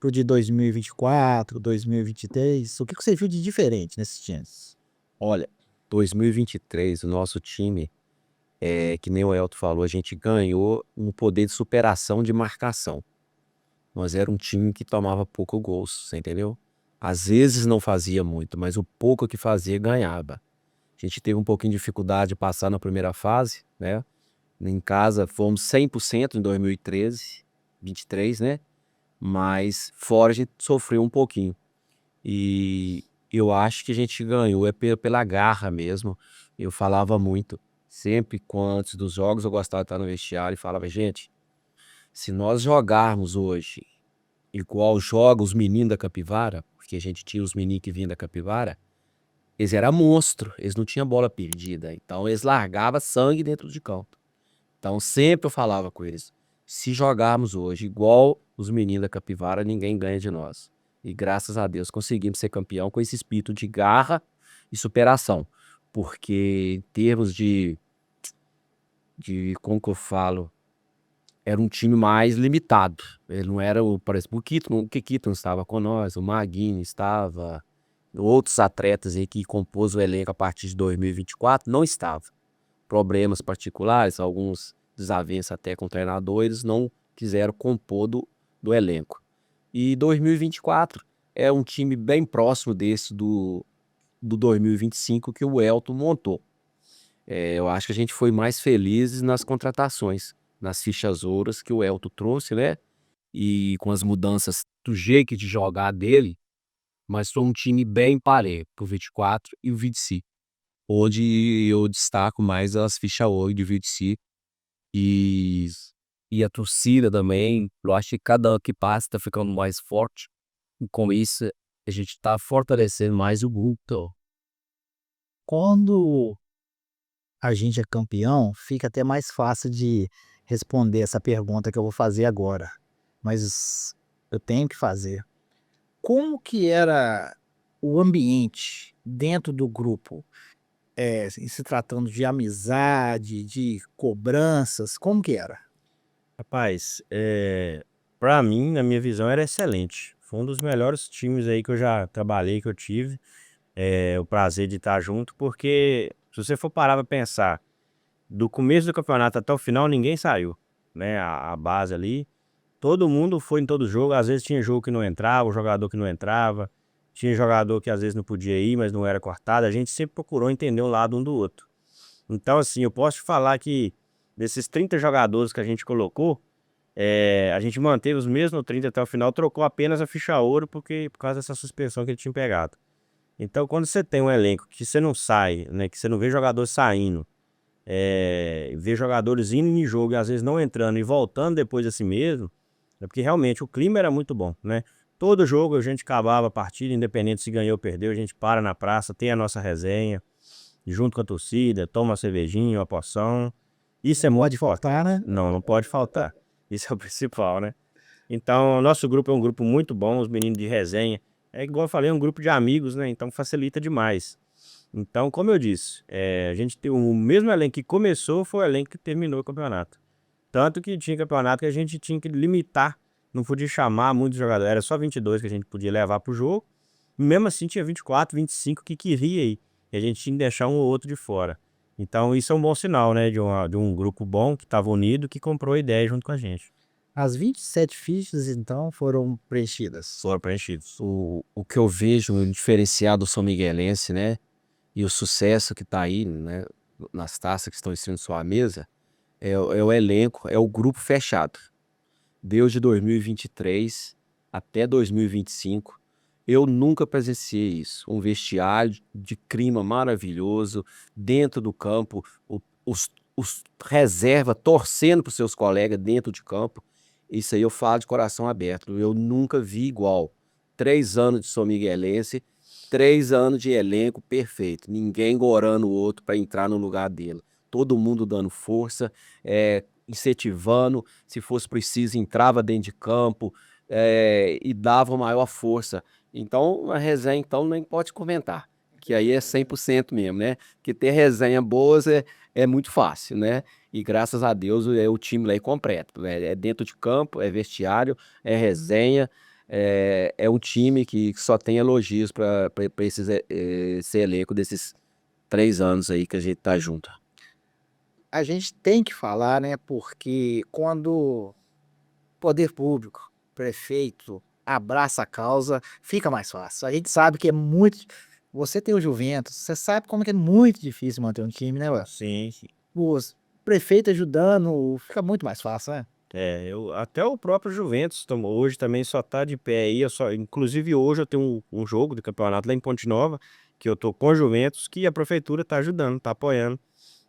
[SPEAKER 1] pro de 2024, 2023? O que você viu de diferente nesses times?
[SPEAKER 3] Olha, 2023, o nosso time, que nem o Elton falou, a gente ganhou um poder de superação de marcação. Nós era um time que tomava pouco gols, você entendeu? Às vezes não fazia muito, mas o pouco que fazia ganhava. A gente teve um pouquinho de dificuldade de passar na primeira fase, né? Em casa fomos 100% em 2013, 23, né? Mas fora a gente sofreu um pouquinho. E eu acho que a gente ganhou pela garra mesmo. Eu falava muito. Sempre antes dos jogos eu gostava de estar no vestiário e falava, gente, se nós jogarmos hoje igual joga os meninos da Capivara, porque a gente tinha os meninos que vinham da Capivara, eles eram monstro, eles não tinham bola perdida. Então eles largavam sangue dentro de campo. Então sempre eu falava com eles, se jogarmos hoje igual os meninos da Capivara, ninguém ganha de nós. E graças a Deus conseguimos ser campeão com esse espírito de garra e superação. Porque em termos como que eu falo, era um time mais limitado. Ele não era por exemplo, o Kikito não estava com nós, o Maguinho estava, outros atletas aí que compôs o elenco a partir de 2024 não estavam. Problemas particulares, alguns desavenças até com treinadores, não quiseram compor do elenco. E 2024 é um time bem próximo desse do 2025 que o Elton montou. Eu acho que a gente foi mais felizes nas contratações, nas fichas ouras que o Elton trouxe, né? E com as mudanças do jeito de jogar dele, mas foi um time bem parelho pro 24 e o 25. Onde eu destaco mais as fichas ouro de 25 e, e a torcida também. Eu acho que cada ano que passa tá ficando mais forte. E com isso, a gente tá fortalecendo mais o grupo.
[SPEAKER 1] Quando a gente é campeão, fica até mais fácil de responder essa pergunta que eu vou fazer agora, mas eu tenho que fazer. Como que era o ambiente dentro do grupo? Em se tratando de amizade, de cobranças, como que era?
[SPEAKER 2] Rapaz, pra mim, na minha visão, era excelente. Foi um dos melhores times aí que eu já trabalhei, que eu tive. O prazer de estar junto, porque se você for parar pra pensar, do começo do campeonato até o final, ninguém saiu, né? A base ali, todo mundo foi em todo jogo. Às vezes tinha jogo que não entrava, o jogador que não entrava, tinha jogador que às vezes não podia ir, mas não era cortado. A gente sempre procurou entender um lado um do outro. Então, assim, eu posso te falar que desses 30 jogadores que a gente colocou, a gente manteve os mesmos 30 até o final, trocou apenas a ficha ouro por causa dessa suspensão que ele tinha pegado. Então, quando você tem um elenco que você não sai, né, que você não vê jogadores saindo, vê jogadores indo em jogo e às vezes não entrando e voltando depois assim mesmo, é porque realmente o clima era muito bom, né? Todo jogo a gente acabava a partida, independente se ganhou ou perdeu, a gente para na praça, tem a nossa resenha, junto com a torcida, toma uma cervejinha, uma porção. Isso é muito
[SPEAKER 1] Pode
[SPEAKER 2] forte.
[SPEAKER 1] faltar, né?
[SPEAKER 2] Não, não pode faltar. Isso é o principal, né? Então, nosso grupo é um grupo muito bom, os meninos de resenha. É igual eu falei, é um grupo de amigos, né? Então facilita demais. Então, como eu disse, a gente tem o mesmo elenco que começou, foi o elenco que terminou o campeonato. Tanto que tinha campeonato que a gente tinha que limitar, não podia chamar muitos jogadores, era só 22 que a gente podia levar pro jogo. Mesmo assim, tinha 24, 25 que queria ir. E a gente tinha que deixar um ou outro de fora. Então, isso é um bom sinal, né? De um grupo bom que estava unido, que comprou a ideia junto com a gente.
[SPEAKER 1] As 27 fichas, então, foram preenchidas.
[SPEAKER 2] Foram preenchidos.
[SPEAKER 3] O que eu vejo o diferencial do São Miguelense, né? E o sucesso que tá aí, né? Nas taças que estão em cima de sua mesa, é o elenco, é o grupo fechado. Desde 2023 até 2025, eu nunca presenciei isso. Um vestiário de clima maravilhoso, dentro do campo, os reserva torcendo para os seus colegas dentro de campo. Isso aí eu falo de coração aberto. Eu nunca vi igual. 3 anos de São Miguelense, 3 anos de elenco perfeito. Ninguém gorando o outro para entrar no lugar dele. Todo mundo dando força, incentivando. Se fosse preciso, entrava dentro de campo e dava maior força. Então, a resenha, então, nem pode comentar. Que aí é 100% mesmo, né? Que ter resenha boas é muito fácil, né? E graças a Deus o time lá é completo, né? É dentro de campo, é vestiário, é resenha, é um time que só tem elogios para esse elenco desses 3 anos aí que a gente tá junto.
[SPEAKER 1] A gente tem que falar, né? Porque quando poder público, prefeito, abraça a causa, fica mais fácil. A gente sabe que é muito. Você tem o Juventus, você sabe como que é muito difícil manter um time, né, ué?
[SPEAKER 2] Sim, sim.
[SPEAKER 1] O prefeito ajudando, fica muito mais fácil, né?
[SPEAKER 2] Até o próprio Juventus hoje também só tá de pé aí. Inclusive hoje eu tenho um jogo de campeonato lá em Ponte Nova, que eu tô com o Juventus, que a prefeitura tá ajudando, tá apoiando,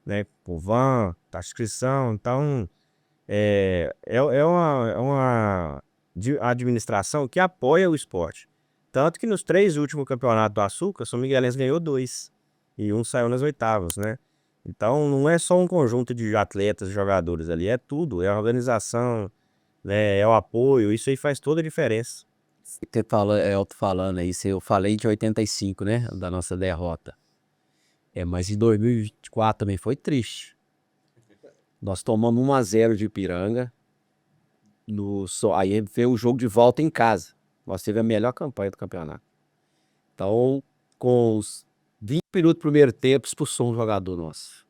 [SPEAKER 2] né? Com van, taxa de inscrição. Então, é uma administração que apoia o esporte. Tanto que nos 3 últimos campeonatos do Açúcar, São Miguelense ganhou 2 e um saiu nas oitavas, né? Então não é só um conjunto de atletas, jogadores ali, é tudo, é a organização, né? É o apoio, isso aí faz toda a diferença.
[SPEAKER 3] Você fala, eu tô falando aí, eu falei de 85, né? Da nossa derrota. Mas em 2024 também foi triste. Nós tomamos 1-0 de Ipiranga. Aí veio o jogo de volta em casa. Nós tivemos a melhor campanha do campeonato. Então, com os 20 minutos do primeiro tempo, expulsou um jogador nosso.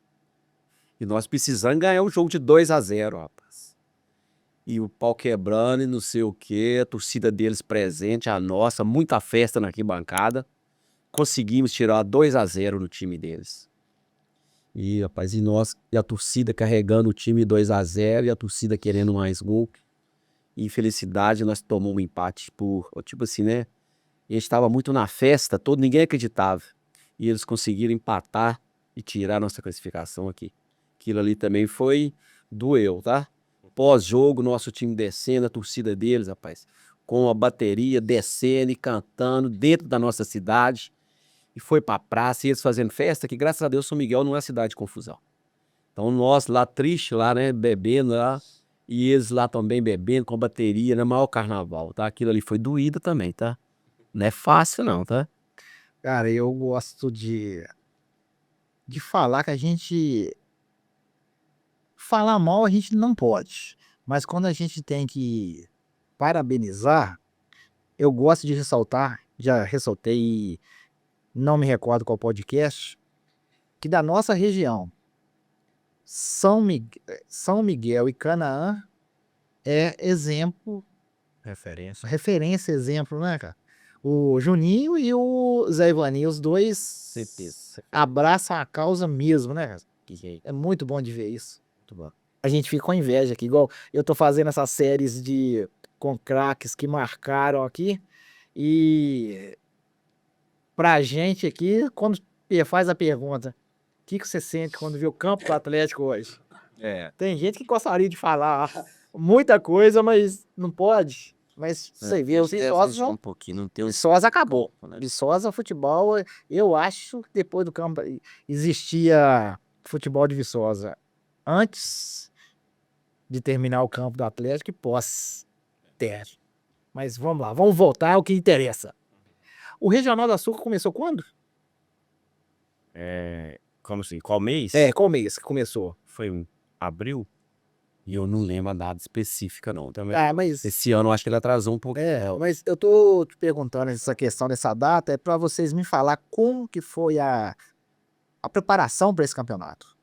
[SPEAKER 3] E nós precisamos ganhar o jogo de 2-0, rapaz. E o pau quebrando e não sei o quê, a torcida deles presente, a nossa, muita festa na arquibancada. Conseguimos tirar 2-0 no time deles. E, rapaz, e a torcida carregando o time 2-0 e a torcida querendo mais gol. E infelicidade, nós tomamos um empate tipo assim, né? E a gente estava muito na festa, ninguém acreditava. E eles conseguiram empatar e tirar nossa classificação aqui. Aquilo ali também doeu, tá? Pós-jogo, nosso time descendo, a torcida deles, rapaz, com a bateria descendo e cantando dentro da nossa cidade. E foi pra praça, e eles fazendo festa, que graças a Deus São Miguel não é cidade de confusão. Então nós lá triste lá, né, bebendo lá, e eles lá também bebendo com bateria, no maior carnaval, tá? Aquilo ali foi doído também, tá? Não é fácil não, tá?
[SPEAKER 1] Cara, eu gosto de falar que a gente. Falar mal a gente não pode. Mas quando a gente tem que parabenizar, eu gosto de ressaltar, já ressaltei e não me recordo qual podcast, que da nossa região, São Miguel e Canaã é exemplo,
[SPEAKER 2] Referência.
[SPEAKER 1] referência, exemplo, né, cara? O Juninho e o Zé Ivani, os dois
[SPEAKER 3] Certeza.
[SPEAKER 1] abraçam a causa mesmo, né, cara? É muito bom de ver isso.
[SPEAKER 3] Muito bom.
[SPEAKER 1] A gente fica com inveja aqui, igual eu tô fazendo essas séries com craques que marcaram aqui, e pra gente aqui, quando faz a pergunta, o que você sente quando vê o campo do Atlético hoje? Tem gente que gostaria de falar muita coisa, mas não pode. Mas você vê, os Viçosa
[SPEAKER 3] um pouquinho, não tem
[SPEAKER 1] Viçosa acabou. Viçosa, futebol, eu acho que depois do campo existia futebol de Viçosa antes de terminar o campo do Atlético e pós. caráter. Mas vamos lá, vamos voltar ao que interessa. O Regional do Açúcar começou quando?
[SPEAKER 2] Como assim? Qual mês?
[SPEAKER 1] Qual mês que começou?
[SPEAKER 2] Foi em abril?
[SPEAKER 3] E eu não lembro a data específica, não. Também.
[SPEAKER 1] Mas
[SPEAKER 3] Esse ano eu acho que ele atrasou um pouco.
[SPEAKER 1] mas eu tô te perguntando essa questão dessa data é para vocês me falar como que foi a preparação para esse campeonato.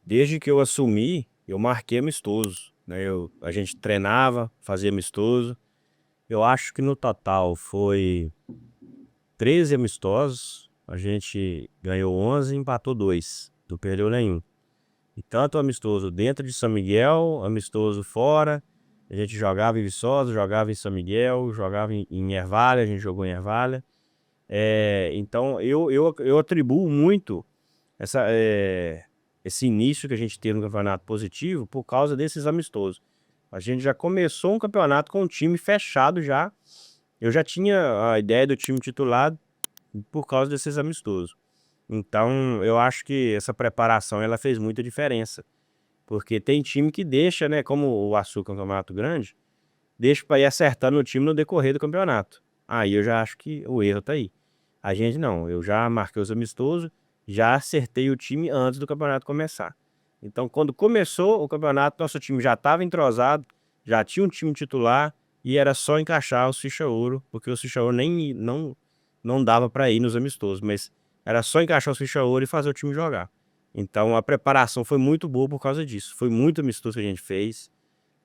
[SPEAKER 2] Desde que eu assumi, eu marquei amistoso, né? A gente treinava, fazia amistoso. Eu acho que no total foi 13 amistosos. A gente ganhou 11 e empatou 2. Não perdeu nenhum. E tanto amistoso dentro de São Miguel, amistoso fora. A gente jogava em Viçosa, jogava em São Miguel, jogava em Ervalha, a gente jogou em Ervalha. Então eu atribuo muito esse início que a gente teve no campeonato positivo por causa desses amistosos. A gente já começou um campeonato com um time fechado já. Eu já tinha a ideia do time titular por causa desses amistosos. Então, eu acho que essa preparação ela fez muita diferença. Porque tem time que deixa, né? Como o Açúcar é um campeonato grande, deixa para ir acertando o time no decorrer do campeonato. Aí eu já acho que o erro tá aí. A gente não, eu já marquei os amistosos, já acertei o time antes do campeonato começar. Então, quando começou o campeonato, nosso time já estava entrosado, já tinha um time titular e era só encaixar os ficha-ouro, porque os ficha-ouro nem não dava para ir nos amistosos, mas era só encaixar os ficha-ouro e fazer o time jogar. Então, a preparação foi muito boa por causa disso. Foi muito amistoso que a gente fez,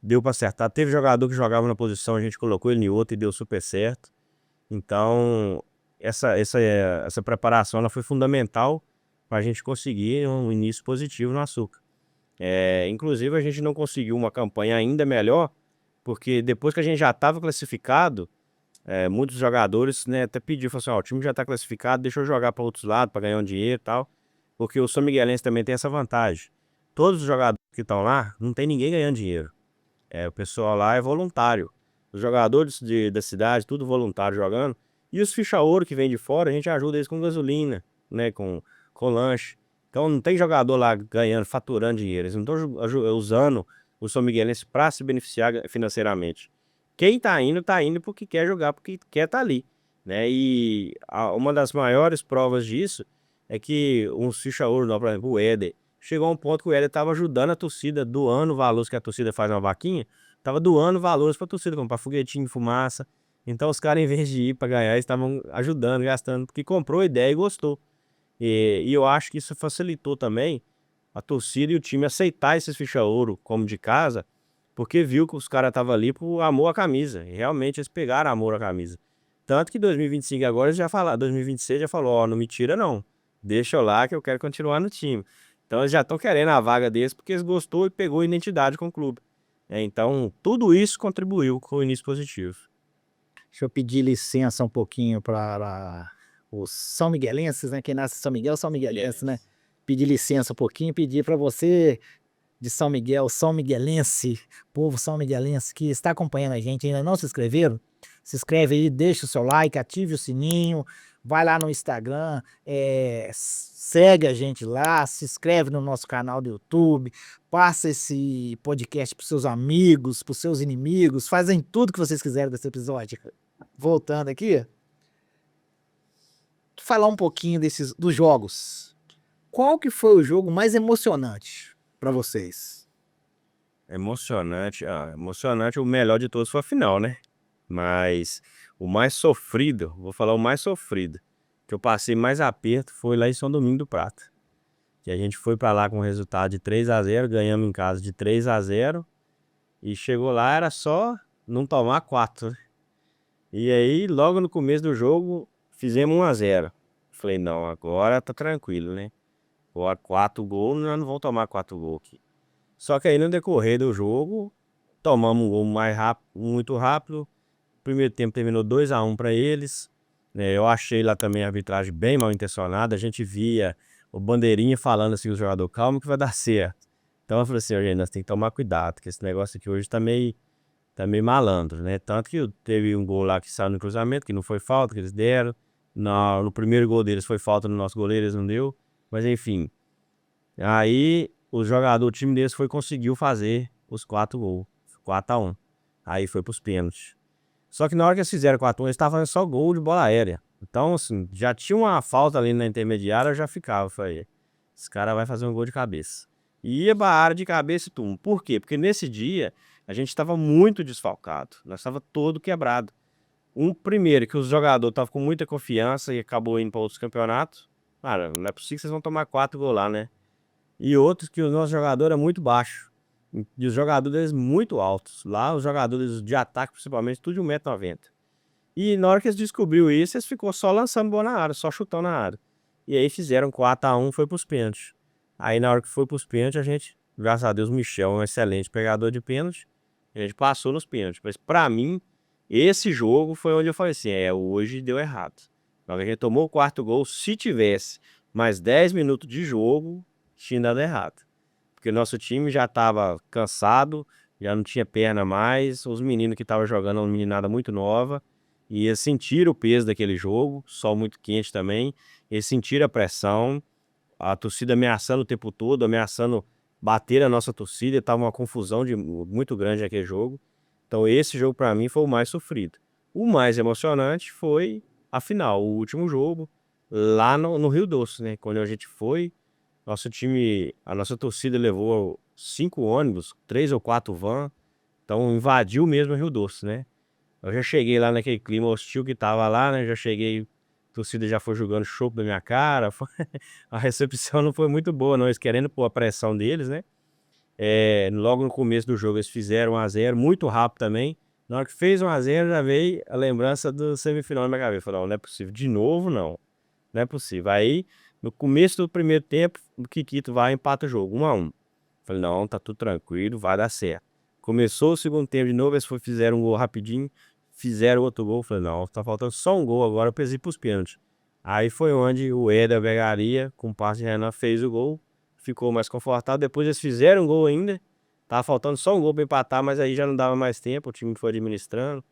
[SPEAKER 2] deu para acertar. Teve jogador que jogava na posição, a gente colocou ele em outra e deu super certo. Então, essa preparação ela foi fundamental para a gente conseguir um início positivo no Açúcar. Inclusive, a gente não conseguiu uma campanha ainda melhor, porque depois que a gente já estava classificado, muitos jogadores, né, até pediram, falaram assim, o time já está classificado, deixa eu jogar para outros lados para ganhar um dinheiro e tal, porque o São Miguelense também tem essa vantagem. Todos os jogadores que estão lá, não tem ninguém ganhando dinheiro. O pessoal lá é voluntário. Os jogadores da cidade, tudo voluntário jogando. E os ficha-ouro que vem de fora, a gente ajuda eles com gasolina, né, com lanche. Então não tem jogador lá ganhando, faturando dinheiro. Eles não estão usando o São Miguelense para se beneficiar financeiramente. Quem tá indo porque quer jogar, porque quer estar ali, né? E uma das maiores provas disso é que uns ficha-ouro, por exemplo, o Éder, chegou a um ponto que o Éder estava ajudando a torcida, doando valores que a torcida faz uma vaquinha, tava doando valores para a torcida, como para foguetinho, fumaça. Então os caras, em vez de ir para ganhar, estavam ajudando, gastando, porque comprou a ideia e gostou. E eu acho que isso facilitou também a torcida e o time aceitar esses ficha-ouro como de casa, porque viu que os caras estavam ali por amor à camisa. E realmente eles pegaram amor à camisa. Tanto que 2025 agora eles já falaram, 2026 já falou, não me tira não. Deixa eu lá que eu quero continuar no time. Então eles já estão querendo a vaga deles porque eles gostou e pegou a identidade com o clube. Então tudo isso contribuiu com o início positivo.
[SPEAKER 1] Deixa eu pedir licença um pouquinho para os São Miguelenses, né? Quem nasce em São Miguel, São Miguelense, né? Pedir licença um pouquinho, pedir para você de São Miguel, São Miguelense, povo São Miguelense que está acompanhando a gente, ainda não se inscreveram, se inscreve aí, deixa o seu like, ative o sininho, vai lá no Instagram, segue a gente lá, se inscreve no nosso canal do YouTube, passa esse podcast para seus amigos, para seus inimigos, fazem tudo que vocês quiserem desse episódio. Voltando aqui, falar um pouquinho dos jogos. Qual que foi o jogo mais emocionante para vocês?
[SPEAKER 2] Emocionante, o melhor de todos foi a final, né? Mas o mais sofrido, vou falar o mais sofrido, que eu passei mais aperto foi lá em São Domingos do Prata. Que a gente foi para lá com o resultado de 3-0, ganhamos em casa de 3-0 e chegou lá era só não tomar 4, né? E aí, logo no começo do jogo, fizemos 1-0. Falei, não, agora tá tranquilo, né? Agora 4 gols, nós não vamos tomar 4 gols aqui. Só que aí no decorrer do jogo, tomamos um gol mais rápido, muito rápido. Primeiro tempo terminou 2-1 para eles. Eu achei lá também a arbitragem bem mal intencionada. A gente via o bandeirinha falando assim, o jogador, calma que vai dar certo. Então eu falei assim, gente, nós temos que tomar cuidado, porque esse negócio aqui hoje tá meio malandro, né? Tanto que teve um gol lá que saiu no cruzamento, que não foi falta, que eles deram. No primeiro gol deles foi falta no nosso goleiro, eles não deu. Mas enfim. Aí o time deles conseguiu fazer os 4 gols. 4-1. Aí foi pros pênaltis. Só que na hora que eles fizeram 4-1, eles estavam fazendo só gol de bola aérea. Então, assim, já tinha uma falta ali na intermediária, eu já ficava. Falei, esse cara vai fazer um gol de cabeça. E ia pra área de cabeça e tum. Por quê? Porque nesse dia a gente estava muito desfalcado. Nós estava todo quebrado. Primeiro, que os jogadores estavam com muita confiança e acabou indo para outros campeonatos. Cara, não é possível que vocês vão tomar 4 gols lá, né? E outros que o nosso jogador é muito baixo. E os jogadores muito altos. Lá, os jogadores de ataque, principalmente, tudo de 1,90 m. E na hora que eles descobriram isso, eles ficou só lançando bola na área, só chutando na área. E aí fizeram 4-1, foi pros pênaltis. Aí na hora que foi pros pênaltis, a gente, graças a Deus, o Michel é um excelente pegador de pênalti. A gente passou nos pênaltis. Mas pra mim, esse jogo foi onde eu falei assim, hoje deu errado. Na hora que a gente tomou o 4º gol, se tivesse mais 10 minutos de jogo, tinha dado errado. Porque o nosso time já estava cansado, já não tinha perna mais, os meninos que estavam jogando, uma meninada muito nova, e eles sentiram o peso daquele jogo, sol muito quente também, eles sentiram a pressão, a torcida ameaçando o tempo todo, ameaçando bater a nossa torcida, estava uma confusão muito grande naquele jogo. Então esse jogo para mim foi o mais sofrido. O mais emocionante foi a final, o último jogo, lá no Rio Doce, né? Quando a gente foi, nosso time, a nossa torcida levou 5 ônibus, 3 ou 4 vans, então invadiu mesmo o Rio Doce, né? Eu já cheguei lá naquele clima hostil que tava lá, né? Já cheguei, a torcida já foi jogando chope na minha cara, a recepção não foi muito boa, não, eles querendo pôr a pressão deles, né? Logo no começo do jogo eles fizeram 1-0, muito rápido também. Na hora que fez 1-0 já veio a lembrança do semifinal na minha cabeça. Falei, não é possível, de novo não, não é possível. Aí no começo do primeiro tempo, o Kikito vai e empata o jogo, 1-1. Falei, não, tá tudo tranquilo, vai dar certo. Começou o segundo tempo de novo, eles fizeram um gol rapidinho, fizeram outro gol. Falei, não, tá faltando só um gol agora, eu pensei pros pênaltis. Aí foi onde o Éder Vegaria, com o passe de Renan, fez o gol. Ficou mais confortável. Depois eles fizeram um gol ainda. Tava faltando só um gol para empatar, mas aí já não dava mais tempo. O time foi administrando.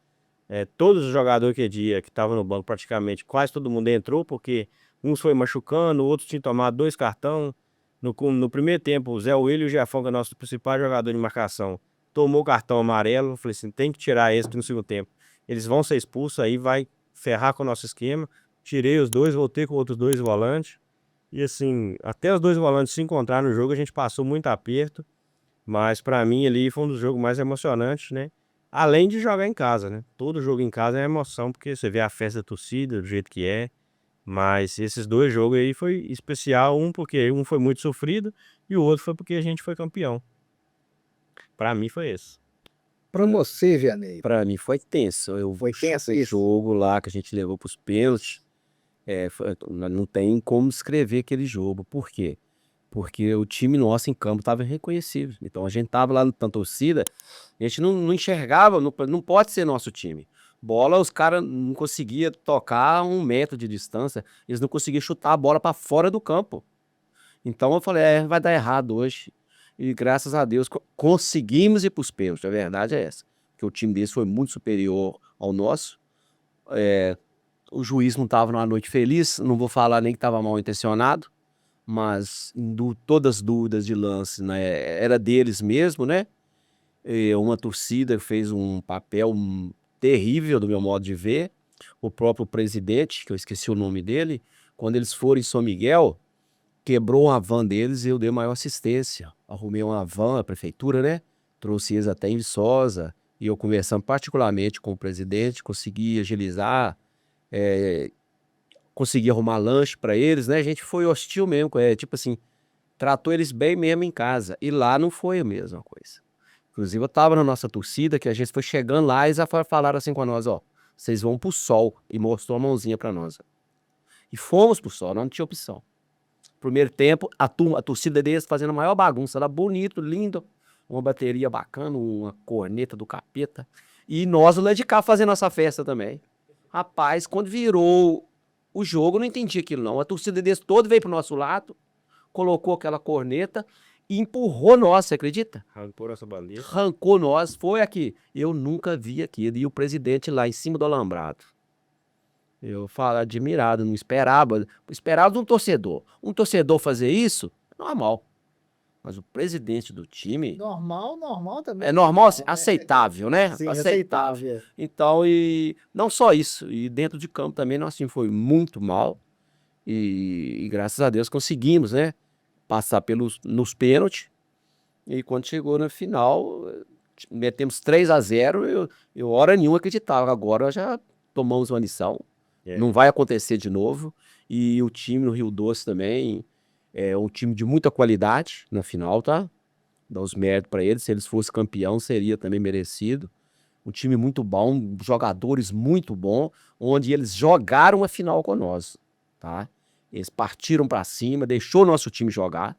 [SPEAKER 2] Todos os jogadores que dia que estavam no banco, praticamente, quase todo mundo entrou, porque uns foi machucando, outros tinham tomado 2 cartões. No primeiro tempo, o Zé Willian e o Jefão, que é nosso principal jogador de marcação, tomou cartão amarelo. Eu falei assim, tem que tirar esse no segundo tempo. Eles vão ser expulsos, aí vai ferrar com o nosso esquema. Tirei os dois, voltei com outros 2 volantes. E assim, até os 2 volantes se encontraram no jogo, a gente passou muito aperto. Mas pra mim ali foi um dos jogos mais emocionantes, né? Além de jogar em casa, né? Todo jogo em casa é emoção, porque você vê a festa da torcida, do jeito que é. Mas esses 2 jogos aí foi especial, porque um foi muito sofrido e o outro foi porque a gente foi campeão. Pra mim foi esse.
[SPEAKER 1] Para você, Vianney,
[SPEAKER 3] Pra mim foi tenso.
[SPEAKER 1] foi tenso
[SPEAKER 3] Esse
[SPEAKER 1] isso?
[SPEAKER 3] jogo lá que a gente levou pros pênaltis, não tem como descrever aquele jogo. Por quê? Porque o time nosso em campo estava irreconhecível. Então a gente tava lá na torcida, a gente não enxergava, não pode ser nosso time. Bola, os caras não conseguiam tocar 1 metro de distância, eles não conseguiam chutar a bola para fora do campo. Então eu falei, vai dar errado hoje. E graças a Deus conseguimos ir para os pênaltis, a verdade é essa. Porque o time deles foi muito superior ao nosso. O juiz não estava numa noite feliz, não vou falar nem que estava mal intencionado, mas todas as dúvidas de lance, né, era deles mesmo, né? Uma torcida fez um papel terrível do meu modo de ver. O próprio presidente, que eu esqueci o nome dele, quando eles foram em São Miguel, quebrou uma van deles e eu dei maior assistência. Arrumei uma van, a prefeitura, né? Trouxe eles até em Viçosa, e eu conversando particularmente com o presidente, consegui agilizar, consegui arrumar lanche para eles, né? A gente foi hostil mesmo, tipo assim, tratou eles bem mesmo em casa. E lá não foi a mesma coisa. Inclusive eu tava na nossa torcida, que a gente foi chegando lá e eles falaram assim com nós, ó, vocês vão pro sol. E mostrou a mãozinha para nós. E fomos pro sol, não tinha opção. Primeiro tempo, a torcida deles fazendo a maior bagunça, era bonito, lindo, uma bateria bacana, uma corneta do capeta. E nós lá de cá fazendo nossa festa também. Rapaz, quando virou o jogo, eu não entendi aquilo não. A torcida deles toda veio pro nosso lado, colocou aquela corneta e empurrou nós, você acredita?
[SPEAKER 2] Arrancou nossa bandeira.
[SPEAKER 3] Arrancou nós, foi aqui. Eu nunca vi aquilo. E o presidente lá em cima do alambrado. Eu falo não esperava. Esperava de um torcedor. Um torcedor fazer isso, normal. mas o presidente do time
[SPEAKER 1] Normal também.
[SPEAKER 3] é normal, assim,
[SPEAKER 1] Não,
[SPEAKER 3] aceitável, né?
[SPEAKER 1] Sim, aceitável.
[SPEAKER 3] Então, e não só isso, e dentro de campo também, nosso time foi muito mal. E graças a Deus conseguimos, né? Passar nos pênaltis. E quando chegou na final, metemos 3-0. Eu hora nenhuma acreditava. Agora já tomamos uma lição.
[SPEAKER 2] É.
[SPEAKER 3] Não vai acontecer de novo. E o time no Rio Doce também é um time de muita qualidade na final, tá? Dá os méritos para eles. Se eles fossem campeão, seria também merecido. Um time muito bom, jogadores muito bons, onde eles jogaram a final com nós, tá? Eles partiram para cima, deixou o nosso time jogar.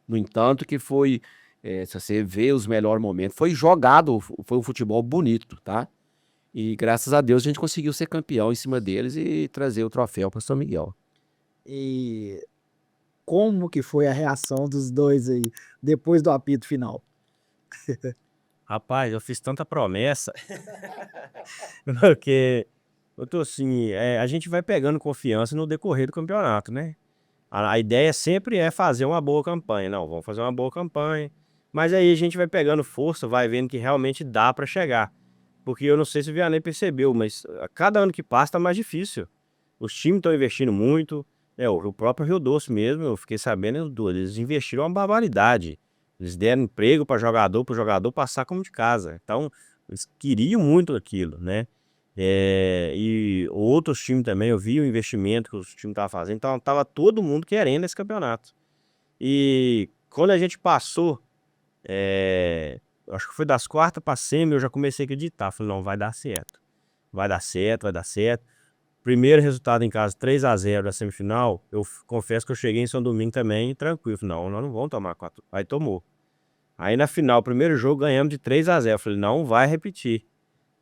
[SPEAKER 3] No entanto, que foi, se você vê os melhores momentos, foi jogado, foi um futebol bonito, tá? E graças a Deus a gente conseguiu ser campeão em cima deles e trazer o troféu para São Miguel.
[SPEAKER 1] E como que foi a reação dos dois aí, depois do apito final?
[SPEAKER 2] Rapaz, eu fiz tanta promessa, porque eu tô assim, a gente vai pegando confiança no decorrer do campeonato, né? A ideia sempre é fazer uma boa campanha. Não, vamos fazer uma boa campanha. Mas aí a gente vai pegando força, vai vendo que realmente dá para chegar. Porque eu não sei se o Vianney percebeu, mas a cada ano que passa tá mais difícil. Os times estão investindo muito. O próprio Rio Doce mesmo, eu fiquei sabendo, eles investiram uma barbaridade. Eles deram emprego para o jogador passar como de casa. Então, eles queriam muito aquilo, né? E outros times também, eu vi o investimento que os times estavam fazendo, então tava todo mundo querendo esse campeonato. E quando a gente passou, acho que foi das quartas para semi, eu já comecei a acreditar. Falei, não, vai dar certo. Vai dar certo, vai dar certo. Primeiro resultado em casa, 3-0 da semifinal, eu confesso que eu cheguei em São Domingo também, tranquilo. Falei, não, nós não vamos tomar 4. Aí tomou. Aí na final, primeiro jogo, ganhamos de 3-0. Eu falei, não vai repetir.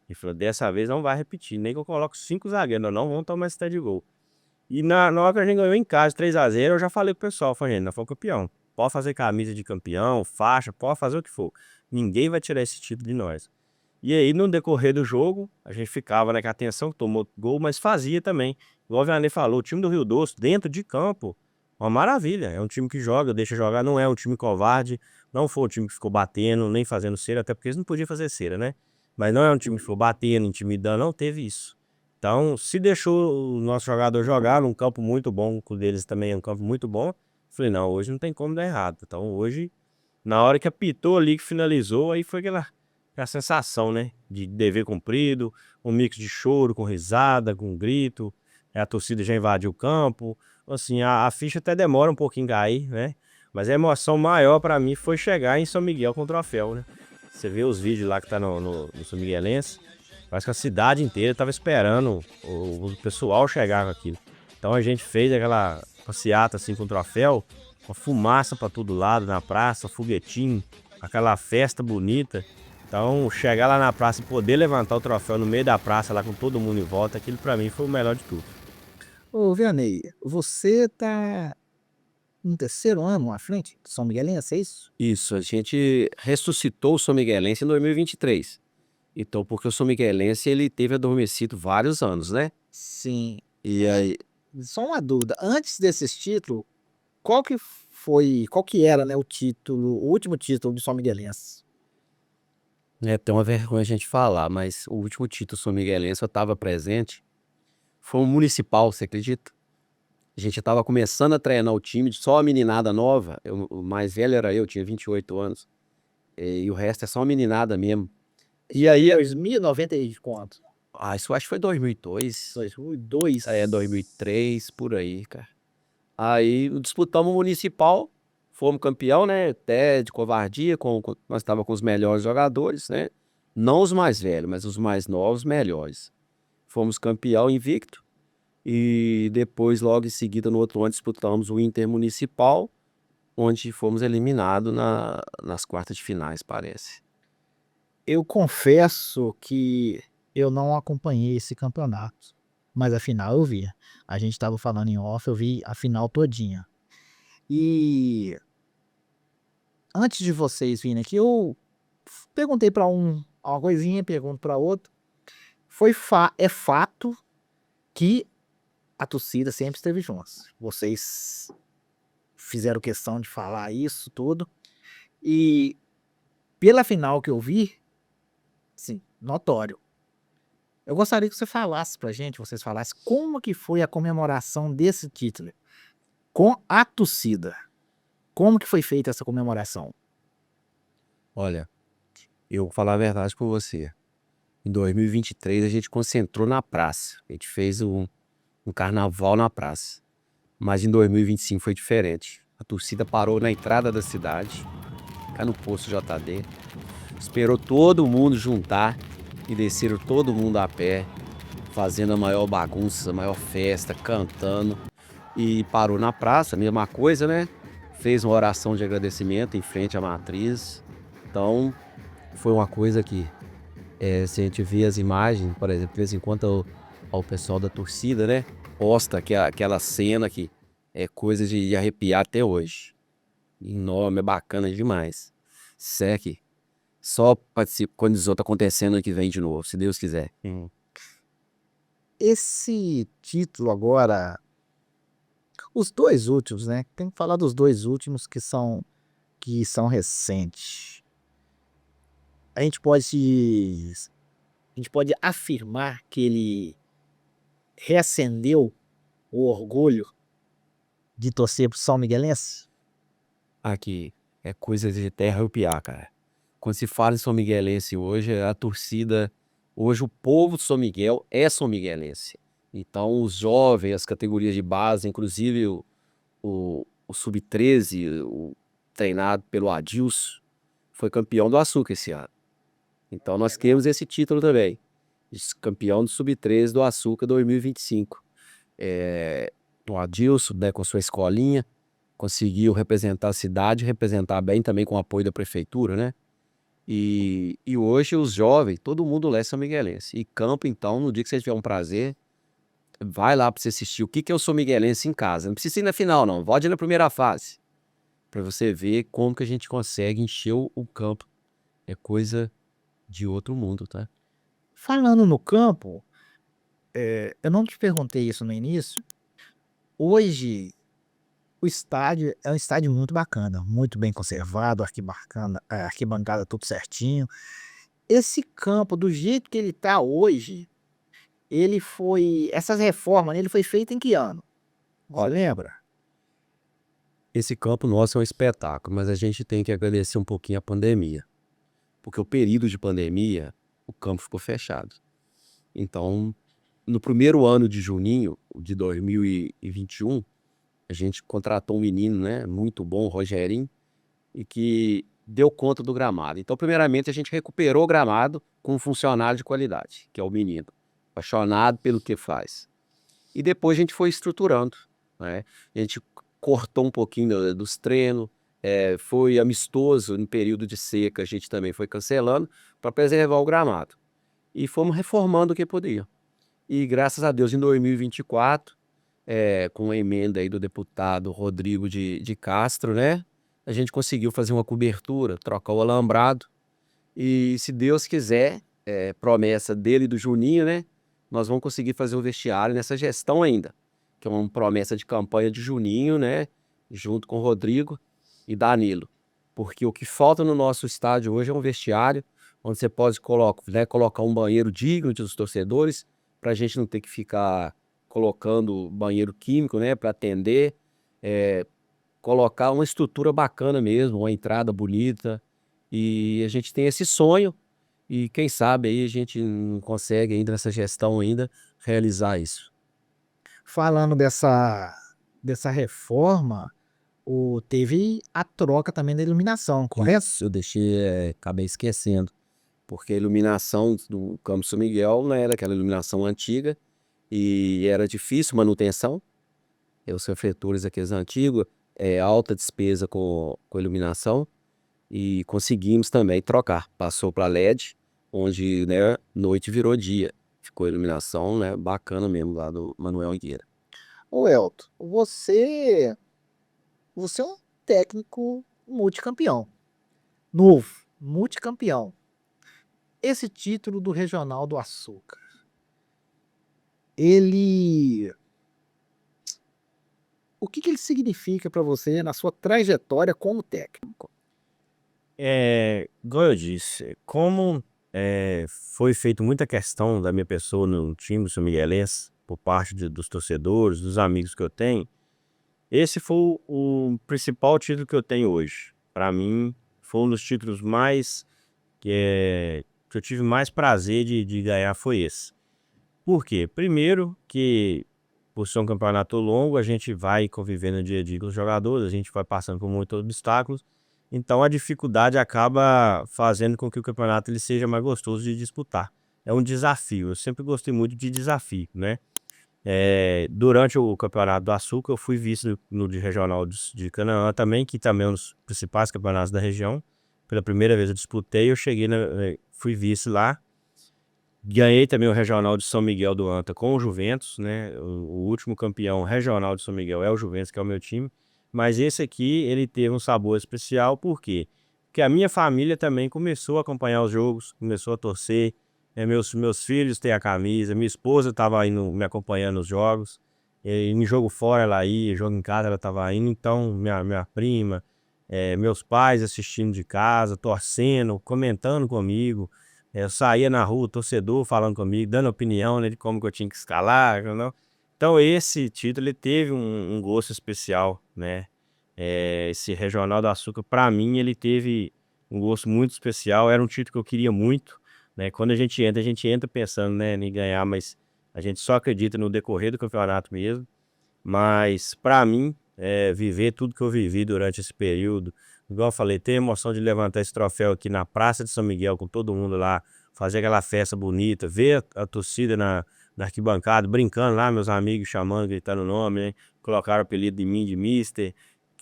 [SPEAKER 2] Ele falou, dessa vez não vai repetir, nem que eu coloque 5 zagueiros, nós não vamos tomar esse de gol. E na hora que a gente ganhou em casa, 3-0, eu já falei pro pessoal, falei, gente, nós fomos campeão. Pode fazer camisa de campeão, faixa, pode fazer o que for. Ninguém vai tirar esse título de nós. E aí, no decorrer do jogo, a gente ficava, né, com a atenção que tomou gol, mas fazia também. Igual o Vianney falou, o time do Rio Doce, dentro de campo, uma maravilha. É um time que joga, deixa jogar, não é um time covarde, não foi um time que ficou batendo, nem fazendo cera, até porque eles não podiam fazer cera, né? Mas não é um time que ficou batendo, intimidando, não teve isso. Então, se deixou o nosso jogador jogar num campo muito bom, o deles também é um campo muito bom, falei, não, hoje não tem como dar errado. Então, hoje, na hora que apitou ali, que finalizou, aí foi aquela sensação, né? De dever cumprido, um mix de choro com risada, com grito, a torcida já invadiu o campo. Assim, a ficha até demora um pouquinho a cair, né? Mas a emoção maior pra mim foi chegar em São Miguel com o troféu, né? Você vê os vídeos lá que tá no São Miguelense, parece que a cidade inteira tava esperando o pessoal chegar com aquilo. Então a gente fez aquela passeata assim com o troféu, uma fumaça pra todo lado na praça, foguetinho, aquela festa bonita. Então chegar lá na praça e poder levantar o troféu no meio da praça lá com todo mundo em volta, aquilo pra mim foi o melhor de tudo.
[SPEAKER 1] Ô, Vianney, você tá no terceiro ano à frente do São Miguelense, é isso?
[SPEAKER 3] Isso, a gente ressuscitou o São Miguelense em 2023. Então, porque o São Miguelense, ele teve adormecido vários anos, né?
[SPEAKER 1] Sim.
[SPEAKER 3] E aí,
[SPEAKER 1] Só uma dúvida, antes desses títulos, qual que era, né, o último título do São Miguelense?
[SPEAKER 3] tem uma vergonha a gente falar, mas o último título São Miguelense eu estava presente, foi um municipal, você acredita? A gente estava começando a treinar o time, só a meninada nova, o mais velho era eu, tinha 28 anos, e o resto é só uma meninada mesmo. E aí,
[SPEAKER 1] 2090 e quanto?
[SPEAKER 3] isso eu acho que foi 2002,
[SPEAKER 1] 2002?
[SPEAKER 3] 2003, por aí, cara. Aí disputamos o municipal, fomos campeão, né? Até de covardia, nós estávamos com os melhores jogadores, né? Não os mais velhos, mas os mais novos, melhores. Fomos campeão invicto e depois, logo em seguida, no outro ano, disputamos o Intermunicipal, onde fomos eliminados nas quartas de finais, parece.
[SPEAKER 1] Eu confesso que eu não acompanhei esse campeonato, mas a final eu vi. A gente estava falando em off, eu vi a final todinha. E antes de vocês virem aqui, eu perguntei para uma coisinha, pergunto para outro. É fato que a torcida sempre esteve junto. Vocês fizeram questão de falar isso tudo. E pela final que eu vi, sim, notório. Eu gostaria que você falasse pra gente, vocês falassem como que foi a comemoração desse título com a torcida. Como que foi feita essa comemoração?
[SPEAKER 3] Olha, eu vou falar a verdade pra você. Em 2023 a gente concentrou na praça. A gente fez um carnaval na praça. Mas em 2025 foi diferente. A torcida parou na entrada da cidade, cá no posto JD, esperou todo mundo juntar e desceram todo mundo a pé, fazendo a maior bagunça, a maior festa, cantando. E parou na praça, mesma coisa, né? Fez uma oração de agradecimento em frente à matriz. Então, foi uma coisa que, se a gente vê as imagens, por exemplo, de vez em quando o pessoal da torcida, né? Posta aquela cena que é coisa de arrepiar até hoje. Enorme, é bacana demais. Sec, só participa quando os outros acontecendo ano que vem de novo, se Deus quiser.
[SPEAKER 1] Esse título agora, os 2 últimos, né, tem que falar dos 2 últimos que são recentes. A gente pode afirmar que ele reacendeu o orgulho de torcer pro São Miguelense?
[SPEAKER 3] Aqui, é coisa de terra arrepiar, cara. Quando se fala em São Miguelense hoje, a torcida, hoje o povo de São Miguel é São Miguelense. Então os jovens, as categorias de base, inclusive o Sub-13, treinado pelo Adilson, foi campeão do Açúcar esse ano. Então nós temos esse título também. Campeão do Sub-13 do Açúcar 2025. O Adilson, né, com sua escolinha, conseguiu representar a cidade, representar bem também com o apoio da prefeitura, né? E hoje os jovens, todo mundo lá é São Miguelense. E campo, então, no dia que você tiver um prazer, vai lá para você assistir o que é o São Miguelense em casa. Não precisa ir na final, não. Pode ir na primeira fase. Para você ver como que a gente consegue encher o campo. É coisa de outro mundo, tá?
[SPEAKER 1] Falando no campo, eu não te perguntei isso no início. Hoje, o estádio é um estádio muito bacana, muito bem conservado, arquibancada tudo certinho. Esse campo, do jeito que ele tá hoje, essas reformas nele foi feita em que ano? Ó, lembra?
[SPEAKER 3] Esse campo nosso é um espetáculo, mas a gente tem que agradecer um pouquinho a pandemia. Porque o período de pandemia, o campo ficou fechado. Então, no primeiro ano de Juninho de 2021, a gente contratou um menino, né, muito bom, o Rogerinho, e que deu conta do gramado. Então, primeiramente, a gente recuperou o gramado com um funcionário de qualidade, que é o menino, apaixonado pelo que faz. E depois a gente foi estruturando, né? A gente cortou um pouquinho dos treinos, foi amistoso no período de seca, a gente também foi cancelando para preservar o gramado. E fomos reformando o que podia. E graças a Deus, em 2024, com a emenda aí do deputado Rodrigo de Castro, né? A gente conseguiu fazer uma cobertura, trocar o alambrado. E se Deus quiser, promessa dele e do Juninho, né? Nós vamos conseguir fazer o vestiário nessa gestão ainda. Que é uma promessa de campanha de Juninho, né? Junto com o Rodrigo e Danilo. Porque o que falta no nosso estádio hoje é um vestiário onde você pode colocar um banheiro digno dos torcedores, para a gente não ter que ficar colocando banheiro químico, né, para atender, colocar uma estrutura bacana mesmo, uma entrada bonita, e a gente tem esse sonho, e quem sabe aí a gente não consegue ainda nessa gestão ainda realizar isso.
[SPEAKER 1] Falando dessa reforma, teve a troca também da iluminação, correto?
[SPEAKER 3] Isso, eu deixei, acabei esquecendo, porque a iluminação do Campo São Miguel não era aquela iluminação antiga, e era difícil manutenção. Os refletores aqueles antigos, alta despesa com iluminação, e conseguimos também trocar. Passou para LED, onde, né, noite virou dia. Ficou iluminação, né, bacana mesmo lá do Manuel Higueira.
[SPEAKER 1] Ô Elton, você é um técnico multicampeão, novo, multicampeão. Esse título do Regional do Açúcar, ele o que ele significa para você na sua trajetória como técnico?
[SPEAKER 2] Igual eu disse, como foi feito muita questão da minha pessoa no time do São Miguelense, por parte dos torcedores, dos amigos que eu tenho, esse foi o principal título que eu tenho hoje. Para mim, foi um dos títulos que eu tive mais prazer de ganhar foi esse. Por quê? Primeiro que, por ser um campeonato longo, a gente vai convivendo no dia a dia com os jogadores, a gente vai passando por muitos obstáculos, então a dificuldade acaba fazendo com que o campeonato ele seja mais gostoso de disputar. É um desafio, eu sempre gostei muito de desafio, né? Durante o Campeonato do Açúcar, eu fui vice no de regional de Canaã também, que também é um dos principais campeonatos da região. Pela primeira vez eu disputei, fui vice lá. Ganhei também o regional de São Miguel do Anta com o Juventus, né? O último campeão regional de São Miguel é o Juventus, que é o meu time. Mas esse aqui, ele teve um sabor especial, por quê? Porque a minha família também começou a acompanhar os jogos, começou a torcer. Meus filhos têm a camisa, minha esposa estava indo me acompanhando nos jogos. Em jogo fora ela ia, jogo em casa ela estava indo. Então, minha prima, meus pais assistindo de casa, torcendo, comentando comigo. Eu saía na rua, torcedor falando comigo, dando opinião, né, de como que eu tinha que escalar, não? Então esse título ele teve um gosto especial, né? Esse Regional do Açúcar, para mim, ele teve um gosto muito especial. Era um título que eu queria muito, né? Quando a gente entra pensando, né, em ganhar, mas a gente só acredita no decorrer do campeonato mesmo. Mas para mim, viver tudo que eu vivi durante esse período, igual eu falei, ter a emoção de levantar esse troféu aqui na Praça de São Miguel com todo mundo lá, fazer aquela festa bonita, ver a torcida na arquibancada, brincando lá, meus amigos chamando, gritando o nome, né? Colocaram o apelido de mim de Mister.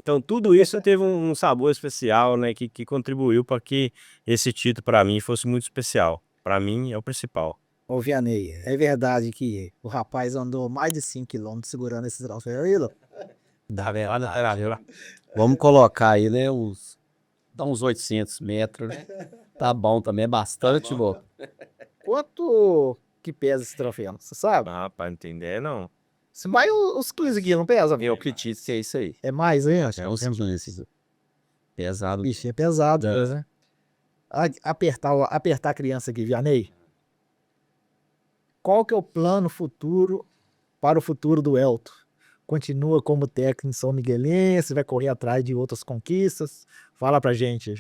[SPEAKER 2] Então tudo isso teve um sabor especial, né? Que contribuiu para que esse título para mim fosse muito especial. Para mim é o principal.
[SPEAKER 1] Ô, Vianney, é verdade que o rapaz andou mais de 5 quilômetros segurando esse troféu aí, Lô?
[SPEAKER 3] Vamos colocar aí, né, dá uns 800 metros, né? Tá bom também, é bastante bom.
[SPEAKER 1] Quanto que pesa esse troféu? Você sabe?
[SPEAKER 2] Ah, para entender, não.
[SPEAKER 1] Se mais os 15 quilos, não pesa?
[SPEAKER 3] Eu acredito que é isso aí.
[SPEAKER 1] É mais, hein?
[SPEAKER 3] É uns 15 pesado.
[SPEAKER 1] Bicho, é pesado, né? Apertar a criança aqui, Vianney. Qual que é o plano futuro para o futuro do Elton? Continua como técnico em São Miguelense, vai correr atrás de outras conquistas? Fala pra gente.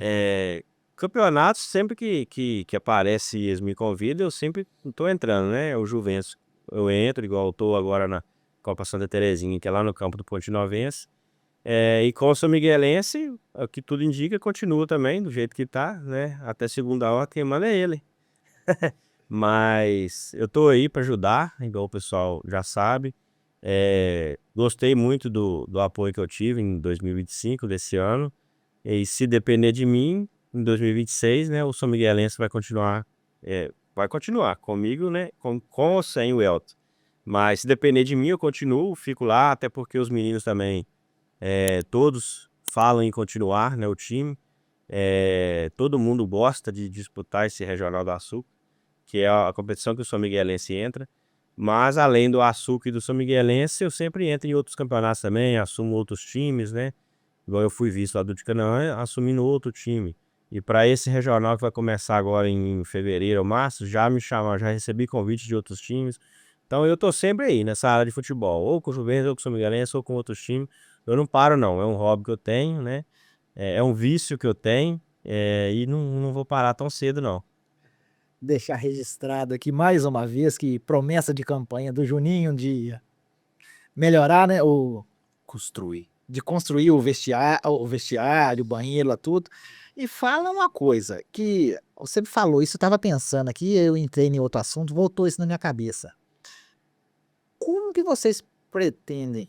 [SPEAKER 2] Campeonatos, sempre que aparece e eles me convidam, eu sempre tô entrando, né? O Juventus, eu entro, igual eu tô agora na Copa Santa Terezinha, que é lá no campo do Ponte Novense. E com o São Miguelense, o que tudo indica, continua também, do jeito que tá, né? Até segunda hora, quem manda é ele. Mas eu tô aí para ajudar, igual o pessoal já sabe. Gostei muito do apoio que eu tive em 2025, desse ano. E se depender de mim, em 2026, né, o São Miguelense vai continuar comigo, né, com ou sem o Elton. Mas se depender de mim, eu continuo, fico lá, até porque os meninos também, todos falam em continuar, né, o time. Todo mundo gosta de disputar esse Regional do Açúcar, que é a competição que o São Miguelense entra. Mas além do Açúcar e do São Miguelense, eu sempre entro em outros campeonatos também, assumo outros times, né? Igual eu fui vice lá do de Canaã, assumindo outro time. E para esse regional que vai começar agora em fevereiro ou março, já me chamaram, já recebi convite de outros times. Então eu tô sempre aí nessa área de futebol, ou com o Juventus, ou com o São Miguelense, ou com outros times. Eu não paro não, é um hobby que eu tenho, né? É um vício que eu tenho, e não vou parar tão cedo não.
[SPEAKER 1] Deixar registrado aqui mais uma vez que promessa de campanha do Juninho de melhorar, né, de construir o vestiário, o banheiro, lá tudo. E fala uma coisa que você me falou, isso eu estava pensando aqui, eu entrei em outro assunto, voltou isso na minha cabeça. Como que vocês pretendem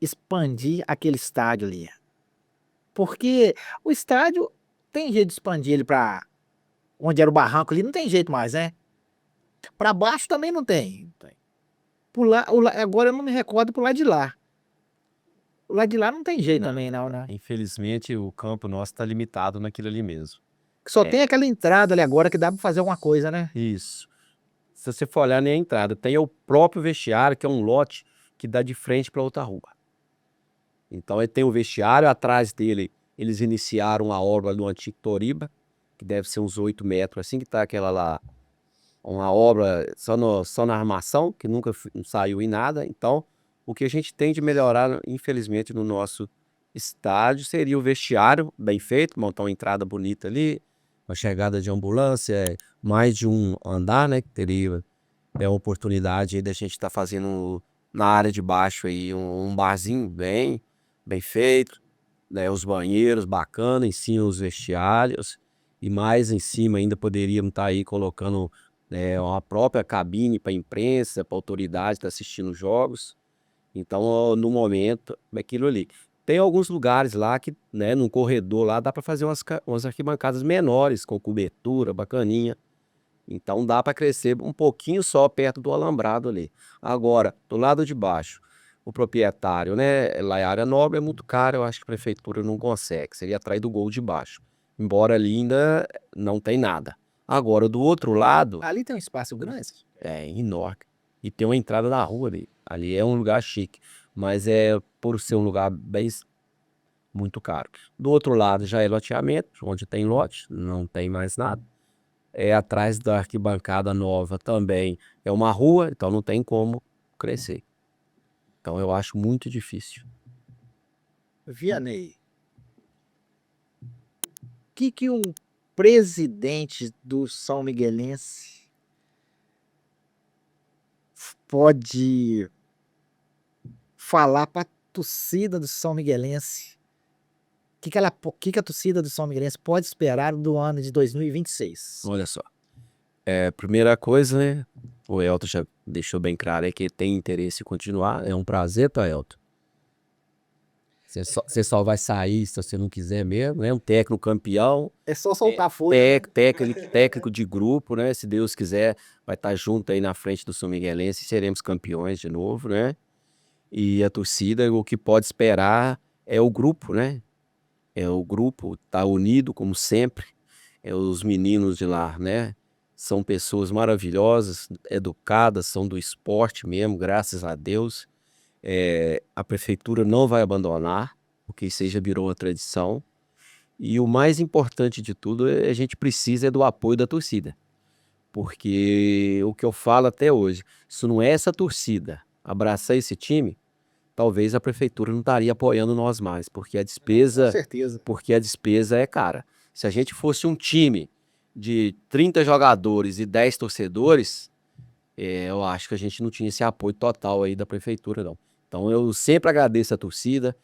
[SPEAKER 1] expandir aquele estádio ali? Porque o estádio tem jeito de expandir ele para onde era o barranco ali, não tem jeito mais, né? Para baixo também não tem. Agora eu não me recordo pro lado de lá. O lado de lá não tem jeito também, não, né?
[SPEAKER 3] Infelizmente, o campo nosso tá limitado naquilo ali mesmo.
[SPEAKER 1] Só tem aquela entrada ali agora que dá para fazer alguma coisa, né?
[SPEAKER 3] Isso. Se você for olhar nem a entrada, tem o próprio vestiário, que é um lote que dá de frente para outra rua. Então ele tem o vestiário, atrás dele eles iniciaram a obra do antigo Toriba, que deve ser uns 8 metros, assim que tá aquela lá, uma obra só na armação, que nunca não saiu em nada. Então, o que a gente tem de melhorar, infelizmente, no nosso estádio seria o vestiário bem feito, montar uma entrada bonita ali, uma chegada de ambulância, mais de um andar, né, que teria a oportunidade aí da gente estar fazendo na área de baixo aí um barzinho bem feito, né, os banheiros bacana, em cima os vestiários, e mais em cima ainda poderíamos estar aí colocando, né, uma própria cabine para imprensa, para autoridade estar assistindo os jogos. Então, no momento, é aquilo ali. Tem alguns lugares lá que, né, no corredor lá dá para fazer umas arquibancadas menores, com cobertura, bacaninha. Então dá para crescer um pouquinho só perto do alambrado ali. Agora, do lado de baixo, o proprietário, né, lá é área nobre, é muito caro, eu acho que a prefeitura não consegue, seria atrás do gol de baixo. Embora ali ainda não tem nada. Agora, do outro lado,
[SPEAKER 1] Ali tem um espaço grande.
[SPEAKER 3] é enorme. E tem uma entrada na rua ali. Ali é um lugar chique, mas é por ser um lugar bem muito caro. Do outro lado já é loteamento, onde tem lote, não tem mais nada. É atrás da arquibancada nova também é uma rua, então não tem como crescer. Então eu acho muito difícil.
[SPEAKER 1] Vianney, o que um presidente do São Miguelense pode falar para a torcida do São Miguelense? Que a torcida do São Miguelense pode esperar do ano de 2026?
[SPEAKER 3] Olha só. Primeira coisa, né? O Elton já deixou bem claro é que tem interesse em continuar. É um prazer, tá, Elton? Você só vai sair se você não quiser mesmo, né? Um técnico campeão,
[SPEAKER 1] É só soltar folha.
[SPEAKER 3] técnico de grupo, né? Se Deus quiser, vai estar junto aí na frente do São Miguelense e seremos campeões de novo, né? E a torcida, o que pode esperar é o grupo, né? É o grupo tá unido como sempre. É os meninos de lá, né? São pessoas maravilhosas, educadas, são do esporte mesmo, graças a Deus. A prefeitura não vai abandonar, porque isso aí já virou uma tradição. E o mais importante de tudo, a gente precisa do apoio da torcida. Porque o que eu falo até hoje, se não é essa torcida abraçar esse time, talvez a prefeitura não estaria apoiando nós mais, porque a
[SPEAKER 1] Com
[SPEAKER 3] despesa
[SPEAKER 1] certeza.
[SPEAKER 3] é cara. Se a gente fosse um time de 30 jogadores e 10 torcedores, eu acho que a gente não tinha esse apoio total aí da prefeitura, não. Então eu sempre agradeço a torcida,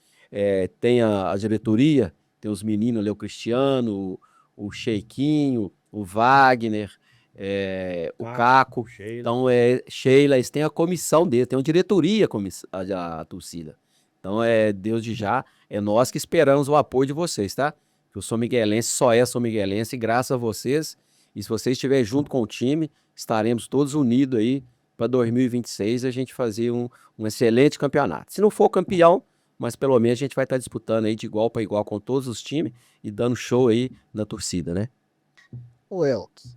[SPEAKER 3] tem a diretoria, tem os meninos ali, o Cristiano, o Cheiquinho, o Wagner, o Caco.
[SPEAKER 2] Sheila.
[SPEAKER 3] Então, Sheila, eles têm a comissão deles, tem uma diretoria a torcida. Então, Deus já, é nós que esperamos o apoio de vocês, tá? Que o São Miguelense só é São Miguelense graças a vocês. E se vocês estiverem junto com o time, estaremos todos unidos aí para 2026 a gente fazer um excelente campeonato. Se não for campeão, mas pelo menos a gente vai estar disputando aí de igual para igual com todos os times e dando show aí na torcida, né?
[SPEAKER 1] O Elton,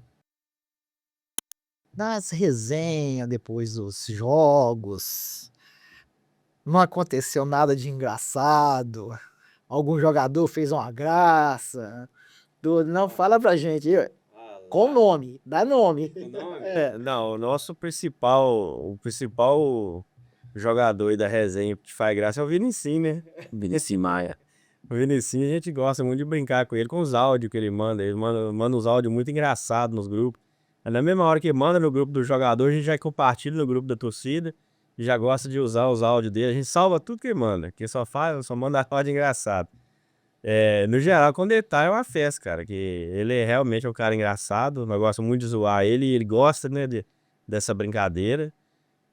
[SPEAKER 1] nas resenhas depois dos jogos, não aconteceu nada de engraçado? Algum jogador fez uma graça? Não, fala pra gente, com nome, dá nome.
[SPEAKER 2] Não, o nosso principal jogador aí da resenha que faz graça é o Vinicinho, né?
[SPEAKER 3] Vinicius Maia.
[SPEAKER 2] O Vinicinho a gente gosta muito de brincar com ele, com os áudios que ele manda. Ele manda uns áudios muito engraçados nos grupos. Aí na mesma hora que manda no grupo do jogador, a gente já compartilha no grupo da torcida. E já gosta de usar os áudios dele. A gente salva tudo que ele manda, que só manda áudio engraçado. No geral, quando ele tá, é uma festa, cara. Que ele realmente é um cara engraçado. Nós gostamos muito de zoar ele e ele gosta, né, dessa brincadeira.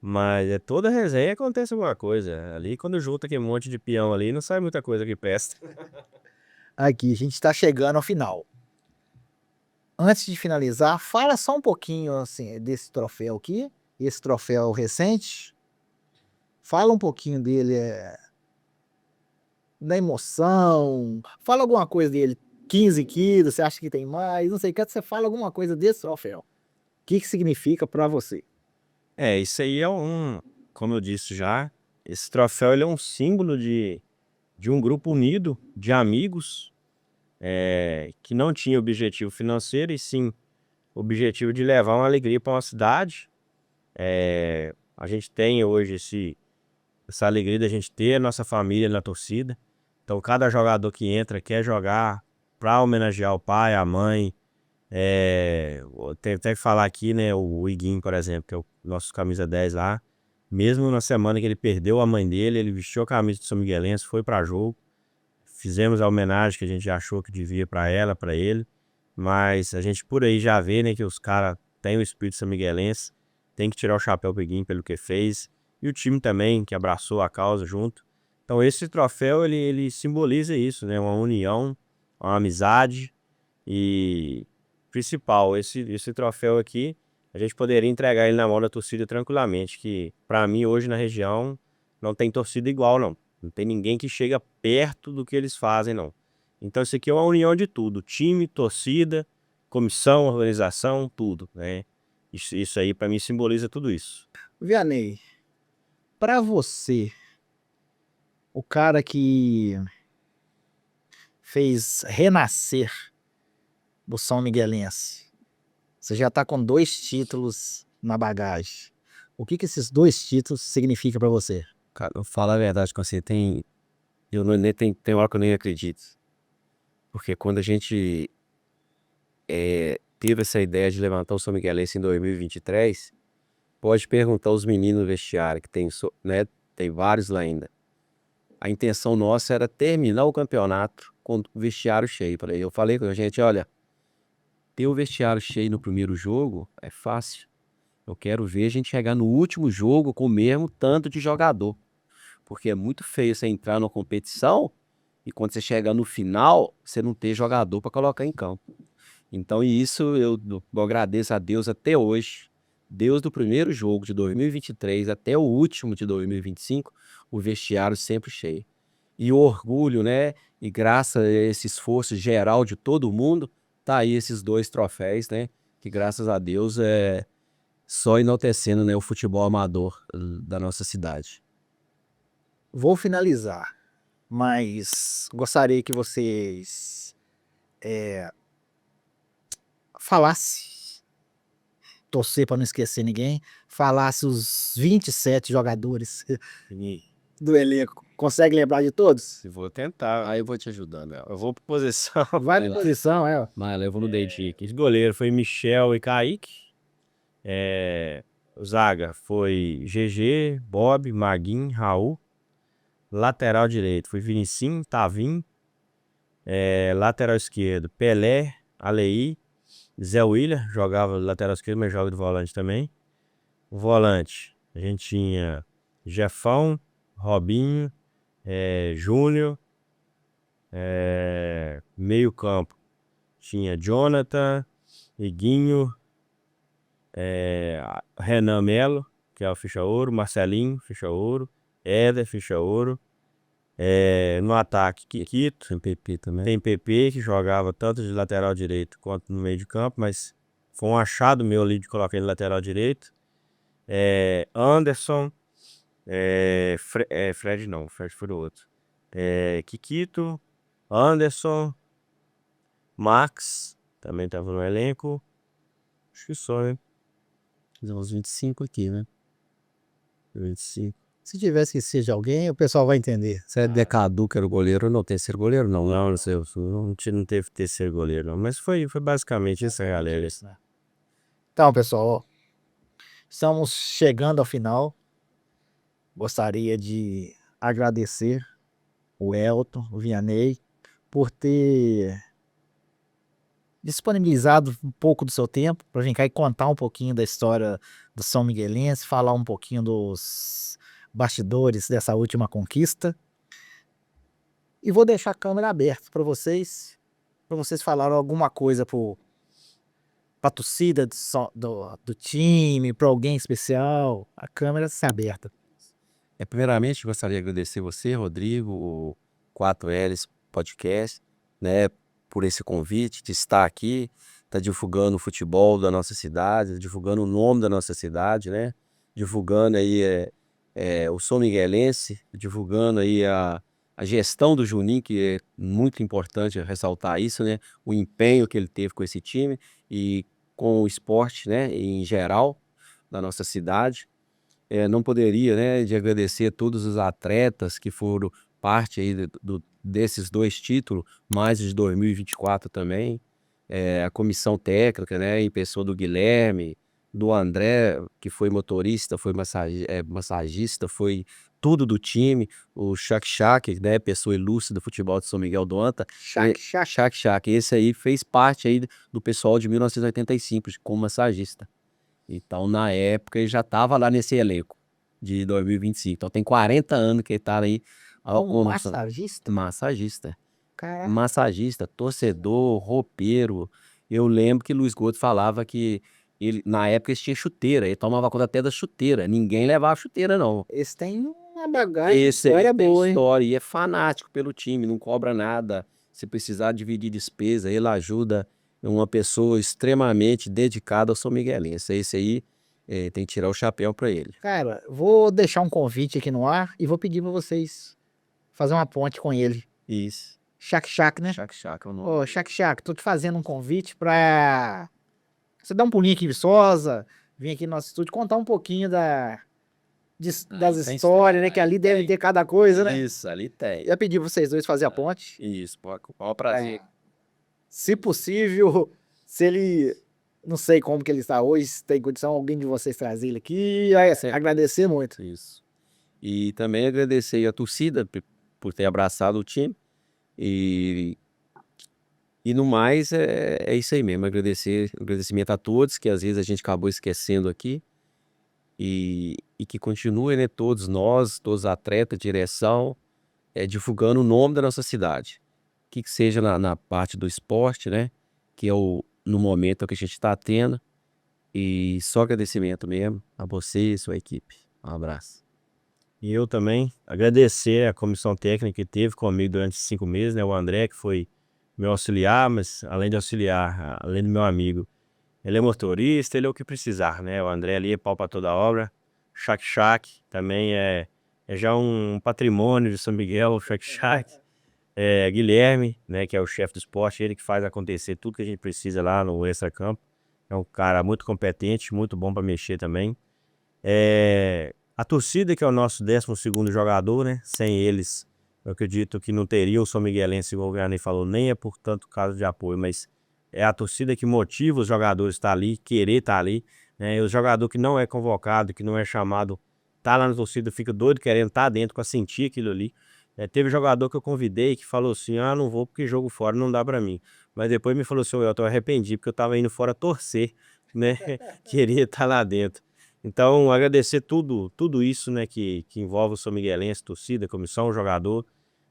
[SPEAKER 2] Mas toda resenha acontece alguma coisa. Ali, quando junta aquele monte de peão ali, não sai muita coisa que presta.
[SPEAKER 1] Aqui, a gente tá chegando ao final. Antes de finalizar, fala só um pouquinho assim, desse troféu aqui, esse troféu recente. Fala um pouquinho dele, da emoção. Fala alguma coisa dele. 15 quilos, você acha que tem mais? Não sei, quero que você fale alguma coisa desse troféu. O que significa pra você?
[SPEAKER 2] Isso aí como eu disse esse troféu ele é um símbolo de um grupo unido, de amigos, que não tinha objetivo financeiro e sim o objetivo de levar uma alegria para uma cidade. A gente tem hoje essa alegria da gente ter a nossa família na torcida. Então, cada jogador que entra quer jogar para homenagear o pai, a mãe. Tem até que falar aqui, né? O Iguinho, por exemplo, que é o nosso camisa 10 lá. Mesmo na semana que ele perdeu a mãe dele, ele vestiu a camisa do São Miguelense, foi para jogo. Fizemos a homenagem que a gente achou que devia para ela, para ele. Mas a gente por aí já vê, né, que os caras têm o espírito são miguelense. Tem que tirar o chapéu pro Iguinho pelo que fez. E o time também, que abraçou a causa junto. Então esse troféu, ele simboliza isso, né? Uma união, uma amizade. E principal, esse troféu aqui, a gente poderia entregar ele na mão da torcida tranquilamente. Que para mim, hoje na região, não tem torcida igual, não. Não tem ninguém que chega perto do que eles fazem, não. Então isso aqui é uma união de tudo. Time, torcida, comissão, organização, tudo, né? Isso aí para mim simboliza tudo isso.
[SPEAKER 1] Vianney, para você, o cara que fez renascer o São Miguelense, você já tá com 2 títulos na bagagem. O que esses 2 títulos significam para você?
[SPEAKER 3] Cara, eu falo a verdade com você, tem hora que eu nem acredito. Porque quando a gente teve essa ideia de levantar o São Miguelense em 2023, pode perguntar aos meninos do vestiário, que tem, né, tem vários lá ainda. A intenção nossa era terminar o campeonato com o vestiário cheio. Eu falei com a gente, olha, ter o vestiário cheio no primeiro jogo é fácil. Eu quero ver a gente chegar no último jogo com o mesmo tanto de jogador. Porque é muito feio você entrar numa competição e quando você chega no final, você não ter jogador para colocar em campo. Então, isso eu agradeço a Deus até hoje. Deus do primeiro jogo de 2023 até o último de 2025, o vestiário sempre cheio. E o orgulho, né? E graças a esse esforço geral de todo mundo, tá aí esses 2 troféus, né? Que graças a Deus é só enaltecendo, né, o futebol amador da nossa cidade.
[SPEAKER 1] Vou finalizar, mas gostaria que vocês falasse, torcer para não esquecer ninguém, falasse os 27 jogadores do elenco. Consegue lembrar de todos?
[SPEAKER 2] Eu vou tentar.
[SPEAKER 3] Aí eu vou te ajudando,
[SPEAKER 2] Eu vou por posição.
[SPEAKER 1] Vai na posição,
[SPEAKER 3] Mas eu vou no dedinho aqui.
[SPEAKER 2] Os goleiros foi Michel e Kaique. O zaga foi GG, Bob, Maguinho, Raul. Lateral direito foi Vinicinho, Tavim. Lateral esquerdo, Pelé, Alei, Zé William, jogava lateral esquerdo, mas joga de volante também. O volante, a gente tinha Jefão, Robinho, Júnior. Meio campo, tinha Jonathan, Iguinho, Renan Melo, que é o ficha ouro, Marcelinho, ficha ouro, Éder, ficha ouro. No ataque, Kikito,
[SPEAKER 3] Tem PP também.
[SPEAKER 2] tem PP, que jogava tanto de lateral direito quanto no meio de campo, mas foi um achado meu ali de colocar ele no lateral direito. Anderson, Fred não, Fred foi o outro. Kikito, Anderson, Max, também estava no elenco. Acho que só, né?
[SPEAKER 3] Uns 25 aqui, né?
[SPEAKER 2] 25.
[SPEAKER 1] Se tivesse que ser de alguém, o pessoal vai entender.
[SPEAKER 3] Se é Decadu que era o goleiro, não tem ser goleiro, não.
[SPEAKER 2] Não sei, não teve terceiro goleiro, não. Mas foi basicamente essa galera.
[SPEAKER 1] Então, pessoal, estamos chegando ao final. Gostaria de agradecer o Elton, o Vianney, por ter disponibilizado um pouco do seu tempo para vir cá e contar um pouquinho da história do São Miguelense, falar um pouquinho dos bastidores dessa última conquista. E vou deixar a câmera aberta para vocês falarem alguma coisa para a torcida do time, para alguém especial. A câmera está aberta.
[SPEAKER 3] Primeiramente, gostaria de agradecer você, Rodrigo, o 4Ls Podcast, né, por esse convite de estar aqui, tá divulgando o futebol da nossa cidade, divulgando o nome da nossa cidade, né, divulgando aí o São Miguelense, divulgando aí a gestão do Juninho, que é muito importante ressaltar isso, né? O empenho que ele teve com esse time e com o esporte, né? Em geral, da nossa cidade. Não poderia, né, de agradecer a todos os atletas que foram parte aí desses 2 títulos, mais os de 2024 também. A comissão técnica, né, em pessoa do Guilherme, do André, que foi motorista, foi massagista, foi tudo do time, o Shaq, né, pessoa ilustre do futebol de São Miguel do Anta. Shaq, esse aí fez parte aí do pessoal de 1985, como massagista. Então, na época, ele já estava lá nesse elenco de 2025. Então, tem 40 anos que ele tá aí.
[SPEAKER 1] Massagista?
[SPEAKER 3] Massagista.
[SPEAKER 1] Caraca.
[SPEAKER 3] Massagista, torcedor, roupeiro. Eu lembro que Luiz Gordo falava que ele, na época, eles tinham chuteira. Ele tomava conta até da chuteira. Ninguém levava chuteira, não.
[SPEAKER 1] Esse tem uma bagagem,
[SPEAKER 3] Esse
[SPEAKER 1] história
[SPEAKER 3] tem
[SPEAKER 1] boa, hein?
[SPEAKER 3] história e é fanático pelo time, não cobra nada. Se precisar dividir despesa, ele ajuda. É uma pessoa extremamente dedicada ao São Miguelense. Esse aí tem que tirar o chapéu para ele.
[SPEAKER 1] Cara, vou deixar um convite aqui no ar e vou pedir para vocês fazer uma ponte com ele.
[SPEAKER 3] Isso.
[SPEAKER 1] Shaq, né?
[SPEAKER 3] Shaq é o nome.
[SPEAKER 1] Ô, Shaq, tô te fazendo um convite pra você dar um pulinho aqui em Viçosa, vir aqui no nosso estúdio, contar um pouquinho das
[SPEAKER 3] tem
[SPEAKER 1] histórias, né? Que ali deve ter cada coisa, né?
[SPEAKER 3] Isso, ali tem.
[SPEAKER 1] Eu ia pedir pra vocês dois fazer a ponte.
[SPEAKER 3] Isso, pô, prazer.
[SPEAKER 1] Se possível, se ele... Não sei como que ele está hoje, se tem condição alguém de vocês trazer ele aqui. Agradecer muito.
[SPEAKER 3] Isso. E também agradecer a torcida por ter abraçado o time. E no mais, é isso aí mesmo. Agradecimento a todos, que às vezes a gente acabou esquecendo aqui. E que continue, né, todos nós, todos os atletas, direção, divulgando o nome da nossa cidade. Que seja na parte do esporte, né? Que é no momento que a gente está tendo. E só agradecimento mesmo a você e sua equipe. Um abraço.
[SPEAKER 2] E eu também agradecer a comissão técnica que teve comigo durante 5 meses, né? O André, que foi meu auxiliar, mas além de auxiliar, além do meu amigo, ele é motorista, ele é o que precisar, né? O André ali é pau para toda obra. Shaq também é já um patrimônio de São Miguel, o Shaq. Guilherme, né, que é o chefe do esporte, ele que faz acontecer tudo que a gente precisa lá no extracampo. É um cara muito competente, muito bom para mexer também. A torcida, que é o nosso 12º jogador, né? Sem eles, eu acredito que não teria o São Miguelense, igual o Vianney falou, nem é por tanto caso de apoio, mas é a torcida que motiva os jogadores a estar ali, querer estar ali, né? E o jogador que não é convocado, que não é chamado, tá lá na torcida, fica doido querendo estar dentro, para sentir aquilo ali. Teve jogador que eu convidei que falou assim: ah, não vou porque jogo fora não dá para mim. Mas depois me falou assim: eu tô arrependido porque eu tava indo fora torcer, né? Queria estar lá dentro. Então, agradecer tudo isso, né, que envolve o São Miguelense, torcida, comissão, jogador.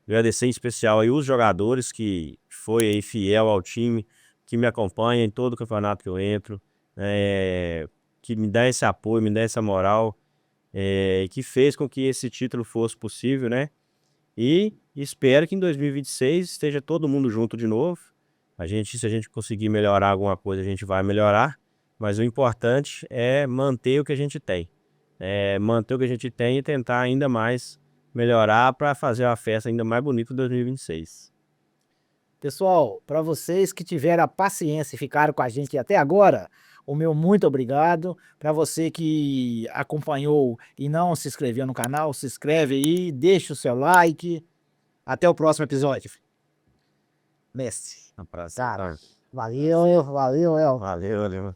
[SPEAKER 2] Agradecer em especial aí os jogadores que foi aí fiel ao time, que me acompanha em todo o campeonato que eu entro, que me dá esse apoio, me dá essa moral, que fez com que esse título fosse possível, né? E espero que em 2026 esteja todo mundo junto de novo. Se a gente conseguir melhorar alguma coisa, a gente vai melhorar. Mas o importante é manter o que a gente tem. Manter o que a gente tem e tentar ainda mais melhorar para fazer uma festa ainda mais bonita em 2026.
[SPEAKER 1] Pessoal, para vocês que tiveram a paciência e ficaram com a gente até agora, o meu muito obrigado. Para você que acompanhou e não se inscreveu no canal, se inscreve aí, deixa o seu like. Até o próximo episódio. Mestre.
[SPEAKER 2] Um abraço.
[SPEAKER 1] Cara, valeu.
[SPEAKER 2] Valeu.